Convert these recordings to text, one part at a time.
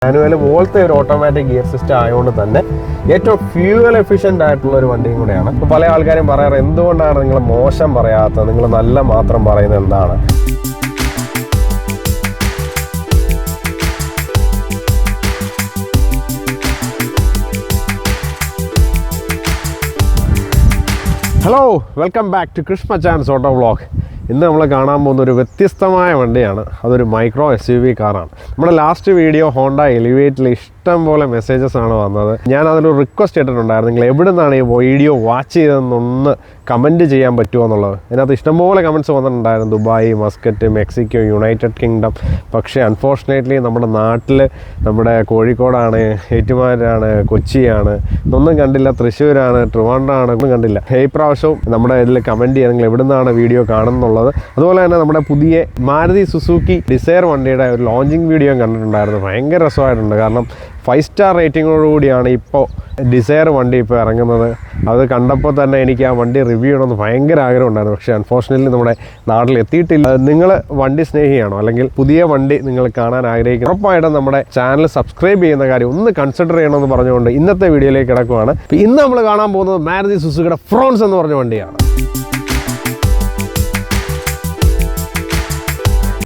Manual പോലത്തെ ഒരു automatic gear system ആയതുകൊണ്ട് തന്നെ ഏറ്റവും ഫ്യൂവൽ എഫിഷ്യൻ്റ് ആയിട്ടുള്ള ഒരു വണ്ടിയും കൂടെയാണ്. ഇപ്പോൾ പല ആൾക്കാരും പറയാറ് എന്തുകൊണ്ടാണ് നിങ്ങൾ മോശം പറയാത്തത്, നിങ്ങൾ നല്ല മാത്രം പറയുന്നത് എന്താണ്? Hello, welcome back to Krishna ചാൻസ് ഓട്ടോ വ്ളോഗ്. ഇന്ന് നമ്മൾ കാണാൻ പോകുന്ന ഒരു വ്യത്യസ്തമായ വണ്ടിയാണ്. അതൊരു മൈക്രോ SUV കാറാണ്. നമ്മുടെ ലാസ്റ്റ് വീഡിയോ ഹോണ്ട എലിവേറ്റിൽ ഇഷ്ടം പോലെ മെസ്സേജസ് ആണ് വന്നത്. ഞാൻ അതിലൊരു റിക്വസ്റ്റ് ഇട്ടിട്ടുണ്ടായിരുന്നു, നിങ്ങൾ എവിടെ നിന്നാണ് ഈ വീഡിയോ വാച്ച് ചെയ്തതെന്നൊന്ന് കമൻറ്റ് ചെയ്യാൻ പറ്റുമോ എന്നുള്ളത്. അതിനകത്ത് ഇഷ്ടംപോലെ കമൻറ്റ്സ് വന്നിട്ടുണ്ടായിരുന്നു. Dubai, Muscat, Mexico, United kingdom. പക്ഷേ അൺഫോർച്ചുനേറ്റ്ലി നമ്മുടെ നാട്ടിൽ നമ്മുടെ കോഴിക്കോടാണ്, ഏറ്റുമാനൂരാണ്, കൊച്ചിയാണ്, ഇതൊന്നും കണ്ടില്ല. തൃശ്ശൂരാണ്, ട്രിവാൻഡ്രമാണ്, ഒന്നും കണ്ടില്ല. ഈ പ്രാവശ്യവും നമ്മുടെ ഇതിൽ കമൻറ്റ് ചെയ്യുക നിങ്ങൾ എവിടെ നിന്നാണ് വീഡിയോ കാണുന്നുള്ളത്. അതുപോലെ തന്നെ നമ്മുടെ പുതിയ മാരുതി സുസുക്കി ഡിസയർ വണ്ടിയുടെ ഒരു ലോഞ്ചിങ് വീഡിയോ കണ്ടിട്ടുണ്ടായിരുന്നു. ഭയങ്കര രസമായിട്ടുണ്ട്. കാരണം 5 സ്റ്റാർ റേറ്റിങ്ങോടുകൂടിയാണ് ഇപ്പോൾ ഡിസയർ വണ്ടി ഇപ്പോൾ ഇറങ്ങുന്നത്. അത് കണ്ടപ്പോൾ തന്നെ എനിക്ക് ആ വണ്ടി റിവ്യൂ ചെയ്യണമെന്ന് ഭയങ്കര ആഗ്രഹം ഉണ്ടായിരുന്നു. പക്ഷേ അൺഫോർച്ചുനേറ്റ്ലി നമ്മുടെ നാട്ടിൽ എത്തിയിട്ടില്ല. നിങ്ങൾ വണ്ടി സ്നേഹിയാണോ അല്ലെങ്കിൽ പുതിയ വണ്ടി നിങ്ങൾ കാണാൻ ആഗ്രഹിക്കുന്നു, ഉറപ്പായിട്ടും നമ്മുടെ ചാനൽ സബ്സ്ക്രൈബ് ചെയ്യുന്ന കാര്യം ഒന്ന് കൺസിഡർ ചെയ്യണമെന്ന് പറഞ്ഞുകൊണ്ട് ഇന്നത്തെ വീഡിയോയിലേക്ക് കിടക്കുവാണ്. ഇന്ന് നമ്മൾ കാണാൻ പോകുന്നത് മാരുതി സുസുക്കിയുടെ ഫ്രോൺസ് എന്ന് പറഞ്ഞ വണ്ടിയാണ്.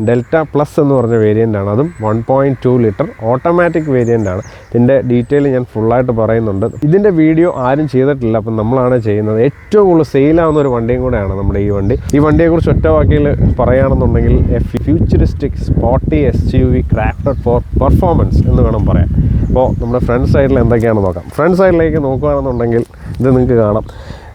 ഡെൽറ്റ പ്ലസ് എന്ന് പറഞ്ഞ വേരിയൻ്റാണ്. അതും 1.2 ലിറ്റർ ഓട്ടോമാറ്റിക് വേരിയൻ്റാണ്. ഇതിൻ്റെ ഡീറ്റെയിൽ ഞാൻ ഫുള്ളായിട്ട് പറയുന്നുണ്ട്. ഇതിൻ്റെ വീഡിയോ ആരും ചെയ്തിട്ടില്ല, അപ്പം നമ്മളാണ് ചെയ്യുന്നത്. ഏറ്റവും കൂടുതൽ സെയിലാവുന്ന ഒരു വണ്ടിയും കൂടെയാണ് നമ്മുടെ ഈ വണ്ടി. ഈ വണ്ടിയെക്കുറിച്ച് ഒറ്റ വാക്കിൽ പറയുകയാണെന്നുണ്ടെങ്കിൽ futuristic sporty SUV crafted four performance എന്ന് വേണം പറയാൻ. അപ്പോൾ നമ്മുടെ ഫ്രണ്ട് സൈഡിൽ എന്തൊക്കെയാണെന്ന് നോക്കാം. ഫ്രണ്ട് സൈഡിലേക്ക് നോക്കുകയാണെന്നുണ്ടെങ്കിൽ ഇത് നിങ്ങൾക്ക് കാണാം,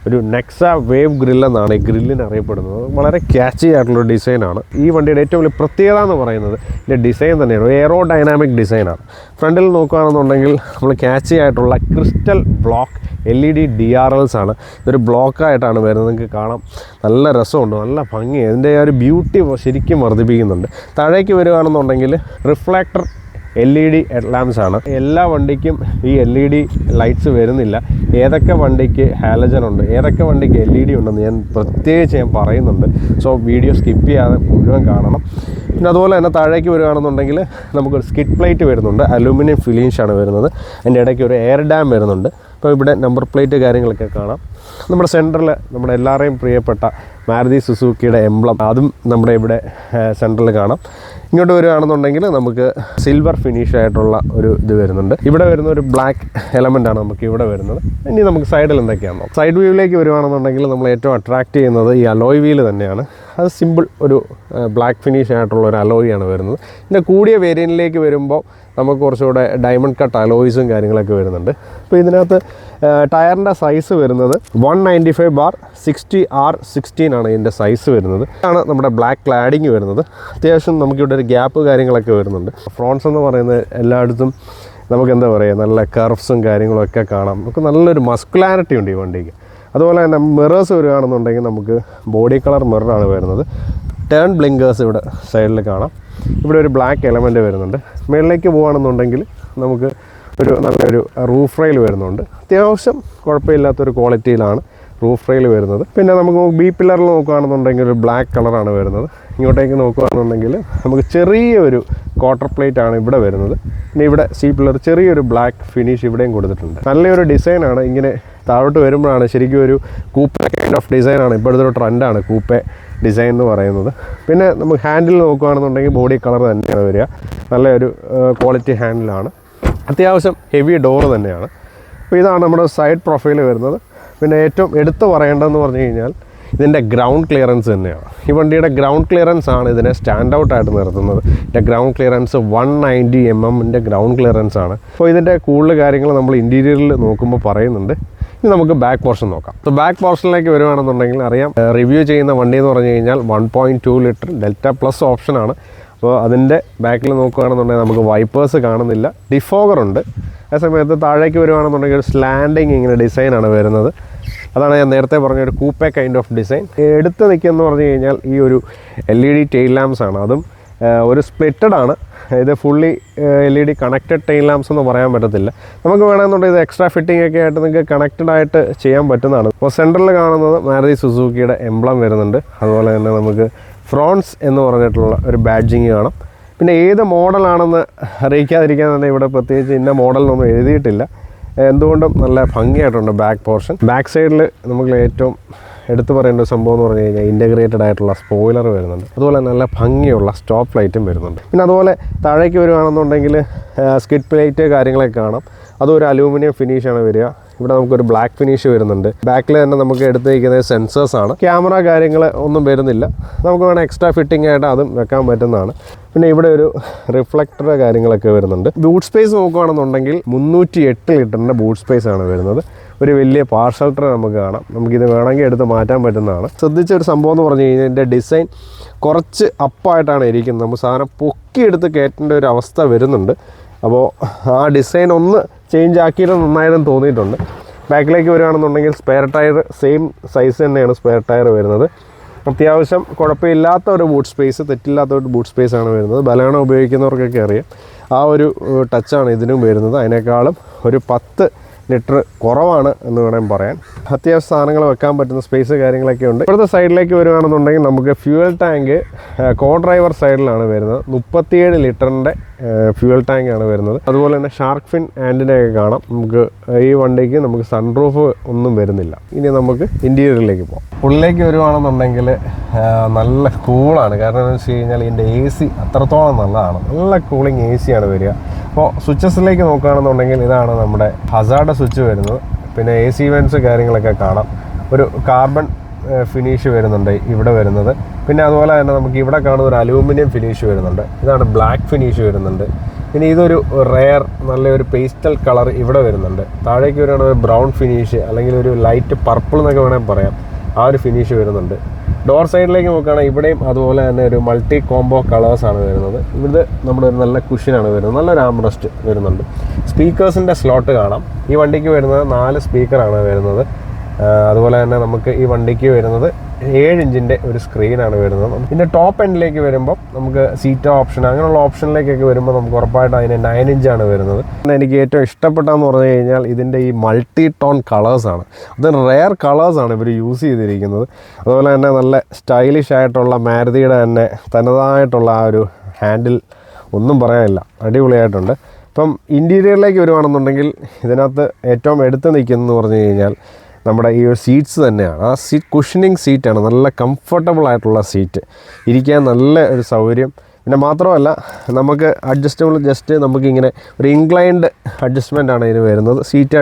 ഒരു നെക്സ വേവ് ഗ്രില്ലെന്നാണ് ഈ ഗ്രില്ലിന് അറിയപ്പെടുന്നത്. വളരെ ക്യാച്ചി ആയിട്ടുള്ള ഡിസൈനാണ്. ഈ വണ്ടിയുടെ ഏറ്റവും വലിയ പ്രത്യേകത എന്ന് പറയുന്നത് ഇതിൻ്റെ ഡിസൈൻ തന്നെയാണ്. എയറോ ഡൈനാമിക് ഡിസൈനാണ്. ഫ്രണ്ടിൽ നോക്കുകയാണെന്നുണ്ടെങ്കിൽ നമ്മൾ ക്യാച്ചി ആയിട്ടുള്ള ക്രിസ്റ്റൽ ബ്ലോക്ക് LED DRLs ആണ്. ഇതൊരു ബ്ലോക്കായിട്ടാണ് വരുന്നത്. നിങ്ങൾക്ക് കാണാം, നല്ല രസമുണ്ട്, നല്ല ഭംഗി. അതിൻ്റെ ആ ഒരു ബ്യൂട്ടി ശരിക്കും വർദ്ധിപ്പിക്കുന്നുണ്ട്. താഴേക്ക് വരികയാണെന്നുണ്ടെങ്കിൽ റിഫ്ലാക്ടർ LED ലാംപ്സ് ആണ്. എല്ലാ വണ്ടിക്കും ഈ LED ലൈറ്റ്സ് വരുന്നില്ല. ഏതൊക്കെ വണ്ടിക്ക് ഹാലജൻ ഉണ്ട്, ഏതൊക്കെ വണ്ടിക്ക് LED ഉണ്ടെന്ന് ഞാൻ പ്രത്യേകിച്ച് പറയുന്നുണ്ട്. സോ വീഡിയോ സ്കിപ്പ് ചെയ്യാതെ മുഴുവൻ കാണണം. പിന്നെ അതുപോലെ തന്നെ താഴേക്ക് വരികയാണെന്നുണ്ടെങ്കിൽ നമുക്കൊരു സ്കിഡ് പ്ലേറ്റ് വരുന്നുണ്ട്. അലൂമിനിയം ഫിനിഷാണ് വരുന്നത്. അതിൻ്റെ ഇടയ്ക്ക് ഒരു എയർ ഡാം വരുന്നുണ്ട്. അപ്പോൾ ഇവിടെ നമ്പർ പ്ലേറ്റ് കാര്യങ്ങളൊക്കെ കാണാം. നമ്മുടെ സെൻറ്ററിൽ നമ്മുടെ എല്ലാവരെയും പ്രിയപ്പെട്ട മാരുതി സുസുക്കിയുടെ എംബ്ലം, അതും നമ്മുടെ ഇവിടെ സെൻറ്ററിൽ കാണാം. ഇങ്ങോട്ട് വരികയാണെന്നുണ്ടെങ്കിൽ നമുക്ക് സിൽവർ ഫിനിഷ് ആയിട്ടുള്ള ഒരു ഇത് വരുന്നുണ്ട്. ഇവിടെ വരുന്ന ഒരു ബ്ലാക്ക് എലമെൻ്റാണ് നമുക്ക് ഇവിടെ വരുന്നത്. ഇനി നമുക്ക് സൈഡിൽ എന്തൊക്കെയാണോ, സൈഡ് വ്യൂവിലേക്ക് വരുവാണെന്നുണ്ടെങ്കിൽ നമ്മൾ ഏറ്റവും അട്രാക്റ്റ് ചെയ്യുന്നത് ഈ അലോയ് വീല് തന്നെയാണ്. അത് സിമ്പിൾ ഒരു ബ്ലാക്ക് ഫിനിഷ് ആയിട്ടുള്ള ഒരു അലോയാണ് വരുന്നത്. പിന്നെ കൂടിയ വേരിയൻറ്റിലേക്ക് വരുമ്പോൾ നമുക്ക് കുറച്ചുകൂടെ ഡയമണ്ട് കട്ട് അലോയ്സും കാര്യങ്ങളൊക്കെ വരുന്നുണ്ട്. അപ്പോൾ ഇതിനകത്ത് ടയറിൻ്റെ സൈസ് വരുന്നത് 195/60R16 ആണ് ഇതിൻ്റെ സൈസ് വരുന്നത്. ആണ് നമ്മുടെ ബ്ലാക്ക് ക്ലാഡിങ് വരുന്നത്. അത്യാവശ്യം നമുക്കിവിടെ ഒരു ഗ്യാപ്പ് കാര്യങ്ങളൊക്കെ വരുന്നുണ്ട്. ഫ്രോൺസ് എന്ന് പറയുന്നത് എല്ലായിടത്തും നമുക്ക് എന്താ പറയുക, നല്ല കർവ്സും കാര്യങ്ങളൊക്കെ കാണാം. നമുക്ക് നല്ലൊരു മസ്കുലാരിറ്റി ഉണ്ട് ഈ വണ്ടിക്ക്. അതുപോലെ തന്നെ മിറേഴ്സ് വരികയാണെന്നുണ്ടെങ്കിൽ നമുക്ക് ബോഡി കളർ മിററാണ് വരുന്നത്. ടേൺ ബ്ലിങ്കേഴ്സ് ഇവിടെ സൈഡിൽ കാണാം. ഇവിടെ ഒരു ബ്ലാക്ക് എലമെൻറ്റ് വരുന്നുണ്ട്. മുകളിലേക്ക് പോകുകയാണെന്നുണ്ടെങ്കിൽ നമുക്ക് ഒരു നല്ലൊരു റൂഫ് റെയിൽ വരുന്നുണ്ട്. അത്യാവശ്യം കുഴപ്പമില്ലാത്തൊരു ക്വാളിറ്റിയിലാണ് റൂഫ് റെയിൽ വരുന്നത്. പിന്നെ നമുക്ക് ബി പില്ലറിൽ നോക്കുകയാണെന്നുണ്ടെങ്കിൽ ഒരു ബ്ലാക്ക് കളറാണ് വരുന്നത്. ഇങ്ങോട്ടേക്ക് നോക്കുകയാണെന്നുണ്ടെങ്കിൽ നമുക്ക് ചെറിയൊരു ക്വാർട്ടർ പ്ലേറ്റ് ആണ് ഇവിടെ വരുന്നത്. പിന്നെ ഇവിടെ സി പില്ലർ ചെറിയൊരു ബ്ലാക്ക് ഫിനിഷ് ഇവിടെയും കൊടുത്തിട്ടുണ്ട്. നല്ലൊരു ഡിസൈനാണ്. ഇങ്ങനെ താഴോട്ട് വരുമ്പോഴാണ് ശരിക്കും ഒരു കൂപ്പെ കൈൻഡ് ഓഫ് ഡിസൈനാണ്. ഇപ്പോഴത്തെ ഒരു ട്രെൻഡാണ് കൂപ്പെ ഡിസൈൻ എന്ന് പറയുന്നത്. പിന്നെ നമുക്ക് ഹാൻഡിൽ നോക്കുകയാണെന്നുണ്ടെങ്കിൽ ബോഡി കളർ തന്നെയാണ് വരിക. നല്ലൊരു ക്വാളിറ്റി ഹാൻഡിലാണ്. അത്യാവശ്യം ഹെവി ഡോറ് തന്നെയാണ്. അപ്പോൾ ഇതാണ് നമ്മുടെ സൈഡ് പ്രൊഫൈൽ വരുന്നത്. പിന്നെ ഏറ്റവും എടുത്തു പറയേണ്ടതെന്ന് പറഞ്ഞു കഴിഞ്ഞാൽ ഇതിൻ്റെ ഗ്രൗണ്ട് ക്ലിയറൻസ് തന്നെയാണ്. ഈ വണ്ടിയുടെ ഗ്രൗണ്ട് ക്ലിയറൻസ് ആണ് ഇതിനെ സ്റ്റാൻഡ് ഔട്ടായിട്ട് നിർത്തുന്നത്. ഇതിൻ്റെ ground clearance 190 mm ground clearance ആണ്. അപ്പോൾ ഇതിൻ്റെ കൂടുതൽ കാര്യങ്ങൾ നമ്മൾ ഇൻറ്റീരിയറിൽ നോക്കുമ്പോൾ പറയുന്നുണ്ട്. ഇനി നമുക്ക് ബാക്ക് പോർഷൻ നോക്കാം. അപ്പോൾ ബാക്ക് പോർഷനിലേക്ക് വരുവാണെന്നുണ്ടെങ്കിൽ അറിയാം, റിവ്യൂ ചെയ്യുന്ന വണ്ടി എന്ന് പറഞ്ഞു കഴിഞ്ഞാൽ 1.2 ലിറ്റർ ഡെൽറ്റ പ്ലസ് ഓപ്ഷനാണ്. അപ്പോൾ അതിൻ്റെ ബാക്കിൽ നോക്കുകയാണെന്നുണ്ടെങ്കിൽ നമുക്ക് വൈപ്പേഴ്സ് കാണുന്നില്ല, ഡിഫോഗർ ഉണ്ട്. ആ സമയത്ത് താഴേക്ക് വരുവാണെന്നുണ്ടെങ്കിൽ ഒരു സ്ലാൻഡിങ് ഇങ്ങനെ ഡിസൈനാണ് വരുന്നത്. അതാണ് ഞാൻ നേരത്തെ പറഞ്ഞ ഒരു കൂപ്പെ കൈൻഡ് ഓഫ് ഡിസൈൻ. എടുത്ത് നിൽക്കുകയെന്ന് പറഞ്ഞു കഴിഞ്ഞാൽ ഈ ഒരു LED ടെയിൽ ലാംപ്സ് ആണ്. അതും ഒരു സ്പ്ലിറ്റഡ് ആണ്. ഇത് fully LED connected tail lamps എന്ന് പറയാൻ പറ്റത്തില്ല. നമുക്ക് വേണമെന്നുണ്ടെങ്കിൽ ഇത് എക്സ്ട്രാ ഫിറ്റിംഗ് ഒക്കെ ആയിട്ട് നിങ്ങൾക്ക് കണക്റ്റഡ് ആയിട്ട് ചെയ്യാൻ പറ്റുന്നതാണ്. അപ്പോൾ സെൻറ്ററിൽ കാണുന്നത് മാരുതി സുസുക്കിയുടെ എംബ്ലം വരുന്നുണ്ട്. അതുപോലെ തന്നെ നമുക്ക് ഫ്രോൺസ് എന്ന് പറഞ്ഞിട്ടുള്ള ഒരു ബാഡ്ജിങ് കാണാം. പിന്നെ ഏത് മോഡലാണെന്ന് അറിയിക്കാതിരിക്കാൻ തന്നെ ഇവിടെ പ്രത്യേകിച്ച് ഇന്ന മോഡലിനൊന്നും എഴുതിയിട്ടില്ല. എന്തുകൊണ്ടും നല്ല ഭംഗിയായിട്ടുണ്ട് ബാക്ക് പോർഷൻ. ബാക്ക് സൈഡിൽ നമുക്ക് ഏറ്റവും എടുത്തു പറയേണ്ട സംഭവം എന്ന് പറഞ്ഞു കഴിഞ്ഞാൽ ഇൻ്റഗ്രേറ്റഡ് ആയിട്ടുള്ള സ്പോയിലർ വരുന്നുണ്ട്. അതുപോലെ നല്ല ഭംഗിയുള്ള സ്റ്റോപ്പ് ലൈറ്റും വരുന്നുണ്ട്. പിന്നെ അതുപോലെ താഴേക്ക് വരുവാണെന്നുണ്ടെങ്കിൽ സ്കിഡ് പ്ലേറ്റ് കാര്യങ്ങളൊക്കെ കാണാം. അതൊരു അലൂമിനിയം ഫിനിഷാണ് വരിക. ഇവിടെ നമുക്കൊരു ബ്ലാക്ക് ഫിനിഷ് വരുന്നുണ്ട്. ബാക്കിൽ തന്നെ നമുക്ക് എടുത്തിരിക്കുന്നത് സെൻസേഴ്സാണ്. ക്യാമറ കാര്യങ്ങൾ ഒന്നും വരുന്നില്ല. നമുക്ക് വേണം എക്സ്ട്രാ ഫിറ്റിംഗ് ആയിട്ട് അതും വെക്കാൻ പറ്റുന്നതാണ്. പിന്നെ ഇവിടെ ഒരു റിഫ്ലക്ടർ കാര്യങ്ങളൊക്കെ വരുന്നുണ്ട്. ബൂട്ട് സ്പേസ് നോക്കുകയാണെന്നുണ്ടെങ്കിൽ 308 ലിറ്ററിൻ്റെ ബൂട്ട് സ്പേസ് ആണ് വരുന്നത്. ഒരു വലിയ പാർസൽ ട്രേ നമുക്ക് കാണാം. നമുക്കിത് വേണമെങ്കിൽ എടുത്ത് മാറ്റാൻ പറ്റുന്നതാണ്. ശ്രദ്ധിച്ച ഒരു സംഭവം എന്ന് പറഞ്ഞു കഴിഞ്ഞാൽ ഇതിൻ്റെ ഡിസൈൻ കുറച്ച് അപ്പായിട്ടാണ് ഇരിക്കുന്നത്. നമുക്ക് സാധനം പൊക്കിയെടുത്ത് കയറ്റേണ്ട ഒരു അവസ്ഥ വരുന്നുണ്ട്. അപ്പോൾ ആ ഡിസൈൻ ഒന്ന് ചേഞ്ച് ആക്കിയത് നന്നായതെന്ന് തോന്നിയിട്ടുണ്ട്. ബാക്കിലേക്ക് വരികയാണെന്നുണ്ടെങ്കിൽ സ്പെയർ ടയർ സെയിം സൈസ് തന്നെയാണ് സ്പെയർ ടയർ വരുന്നത്. അത്യാവശ്യം കുഴപ്പമില്ലാത്ത ഒരു ബൂട്ട് സ്പേസ്, തെറ്റില്ലാത്ത ഒരു ബൂട്ട് സ്പേസ് ആണ് വരുന്നത്. ബലാണ ഉപയോഗിക്കുന്നവർക്കൊക്കെ അറിയാം. ആ ഒരു ടച്ചാണ് ഇതിനും വരുന്നത്. അതിനേക്കാളും ഒരു 10 ലിറ്റർ കുറവാണ് എന്ന് വേണമെങ്കിൽ പറയാൻ. അത്യാവശ്യം സാധനങ്ങൾ വെക്കാൻ പറ്റുന്ന സ്പേസ് കാര്യങ്ങളൊക്കെ ഉണ്ട്. ഇവിടുത്തെ സൈഡിലേക്ക് വരുവാണെന്നുണ്ടെങ്കിൽ നമുക്ക് ഫ്യൂവൽ ടാങ്ക് കോ ഡ്രൈവർ സൈഡിലാണ് വരുന്നത്. 37 ലിറ്ററിൻ്റെ ഫ്യൂവൽ ടാങ്കാണ് വരുന്നത്. അതുപോലെ തന്നെ ഷാർക്ക് ഫിൻ ആൻറ്റിനയൊക്കെ കാണാം. നമുക്ക് ഈ വണ്ടിക്ക് നമുക്ക് സൺറൂഫ് ഒന്നും വരുന്നില്ല. ഇനി നമുക്ക് ഇൻറ്റീരിയറിലേക്ക് പോകാം. ഉള്ളിലേക്ക് വരുവാണെന്നുണ്ടെങ്കിൽ നല്ല കൂളാണ്. കാരണം എന്ന് വെച്ച് കഴിഞ്ഞാൽ ഇതിൻ്റെ AC അത്രത്തോളം നല്ലതാണ്. നല്ല കൂളിംഗ് AC ആണ് വരിക. അപ്പോൾ സ്വിച്ചസിലേക്ക് നോക്കുകയാണെന്നുണ്ടെങ്കിൽ ഇതാണ് നമ്മുടെ ഹസാർഡ് സ്വിച്ച് വരുന്നത്. പിന്നെ AC വെൻറ്റ്സ് കാര്യങ്ങളൊക്കെ കാണാം. ഒരു കാർബൺ ഫിനിഷ് വരുന്നുണ്ട് ഇവിടെ വരുന്നത്. പിന്നെ അതുപോലെ തന്നെ നമുക്ക് ഇവിടെ കാണുന്ന ഒരു അലൂമിനിയം ഫിനിഷ് വരുന്നുണ്ട്. ഇതാണ് ബ്ലാക്ക് ഫിനിഷ് വരുന്നുണ്ട്. പിന്നെ ഇതൊരു റെയർ നല്ലൊരു പേസ്റ്റൽ കളർ ഇവിടെ വരുന്നുണ്ട്. താഴേക്ക് വരുവാണെങ്കിൽ ഒരു ബ്രൗൺ ഫിനിഷ് അല്ലെങ്കിൽ ഒരു ലൈറ്റ് പർപ്പിൾ എന്നൊക്കെ വേണമെങ്കിൽ പറയാം. ആ ഒരു ഫിനിഷ് വരുന്നുണ്ട്. ഡോർ സൈഡിലേക്ക് നോക്കുകയാണെങ്കിൽ ഇവിടെയും അതുപോലെ തന്നെ ഒരു മൾട്ടി കോംബോ കളേഴ്സാണ് വരുന്നത്. ഇവിടെ നമ്മുടെ ഒരു നല്ല കുഷ്യനാണ് വരുന്നത്. നല്ലൊരു ആംറസ്റ്റ് വരുന്നുണ്ട്. സ്പീക്കേഴ്സിൻ്റെ സ്ലോട്ട് കാണാം. ഈ വണ്ടിക്ക് വരുന്നത് 4 സ്പീക്കറാണ് വരുന്നത്. അതുപോലെ തന്നെ നമുക്ക് ഈ വണ്ടിക്ക് വരുന്നത് 7 ഇഞ്ചിൻ്റെ ഒരു സ്ക്രീനാണ് വരുന്നത്. പിന്നെ ടോപ്പ് എൻഡിലേക്ക് വരുമ്പോൾ നമുക്ക് സീറ്റ് ഓപ്ഷൻ അങ്ങനെയുള്ള ഓപ്ഷനിലേക്കൊക്കെ വരുമ്പോൾ നമുക്ക് ഉറപ്പായിട്ട് അതിന് 9 ഇഞ്ചാണ് വരുന്നത്. എനിക്ക് ഏറ്റവും ഇഷ്ടപ്പെട്ടതെന്ന് പറഞ്ഞു കഴിഞ്ഞാൽ ഇതിൻ്റെ ഈ മൾട്ടി ടോൺ കളേഴ്സാണ്. അത് റെയർ കളേഴ്സാണ് ഇവർ യൂസ് ചെയ്തിരിക്കുന്നത്. അതുപോലെ തന്നെ നല്ല സ്റ്റൈലിഷ് ആയിട്ടുള്ള മാരുതിയുടെ തന്നെ തനതായിട്ടുള്ള ആ ഒരു ഹാൻഡിൽ ഒന്നും പറയാനില്ല, അടിപൊളിയായിട്ടുണ്ട്. ഇപ്പം ഇൻറ്റീരിയറിലേക്ക് വരുവാണെന്നുണ്ടെങ്കിൽ ഇതിനകത്ത് ഏറ്റവും എടുത്ത് നിൽക്കുന്നതെന്ന് പറഞ്ഞു കഴിഞ്ഞാൽ നമ്മുടെ ഈ ഒരു സീറ്റ്സ് തന്നെയാണ്. ആ സീറ്റ് കുഷനിങ് സീറ്റാണ്. നല്ല കംഫർട്ടബിൾ ആയിട്ടുള്ള സീറ്റ്, ഇരിക്കാൻ നല്ല ഒരു സൗകര്യം. പിന്നെ മാത്രമല്ല നമുക്ക് അഡ്ജസ്റ്റബിൾ ജസ്റ്റ് നമുക്കിങ്ങനെ ഒരു ഇൻക്ലൈൻഡ് അഡ്ജസ്റ്റ്മെൻ്റ് ആണ് ഇതിന് വരുന്നത്. സീറ്റ്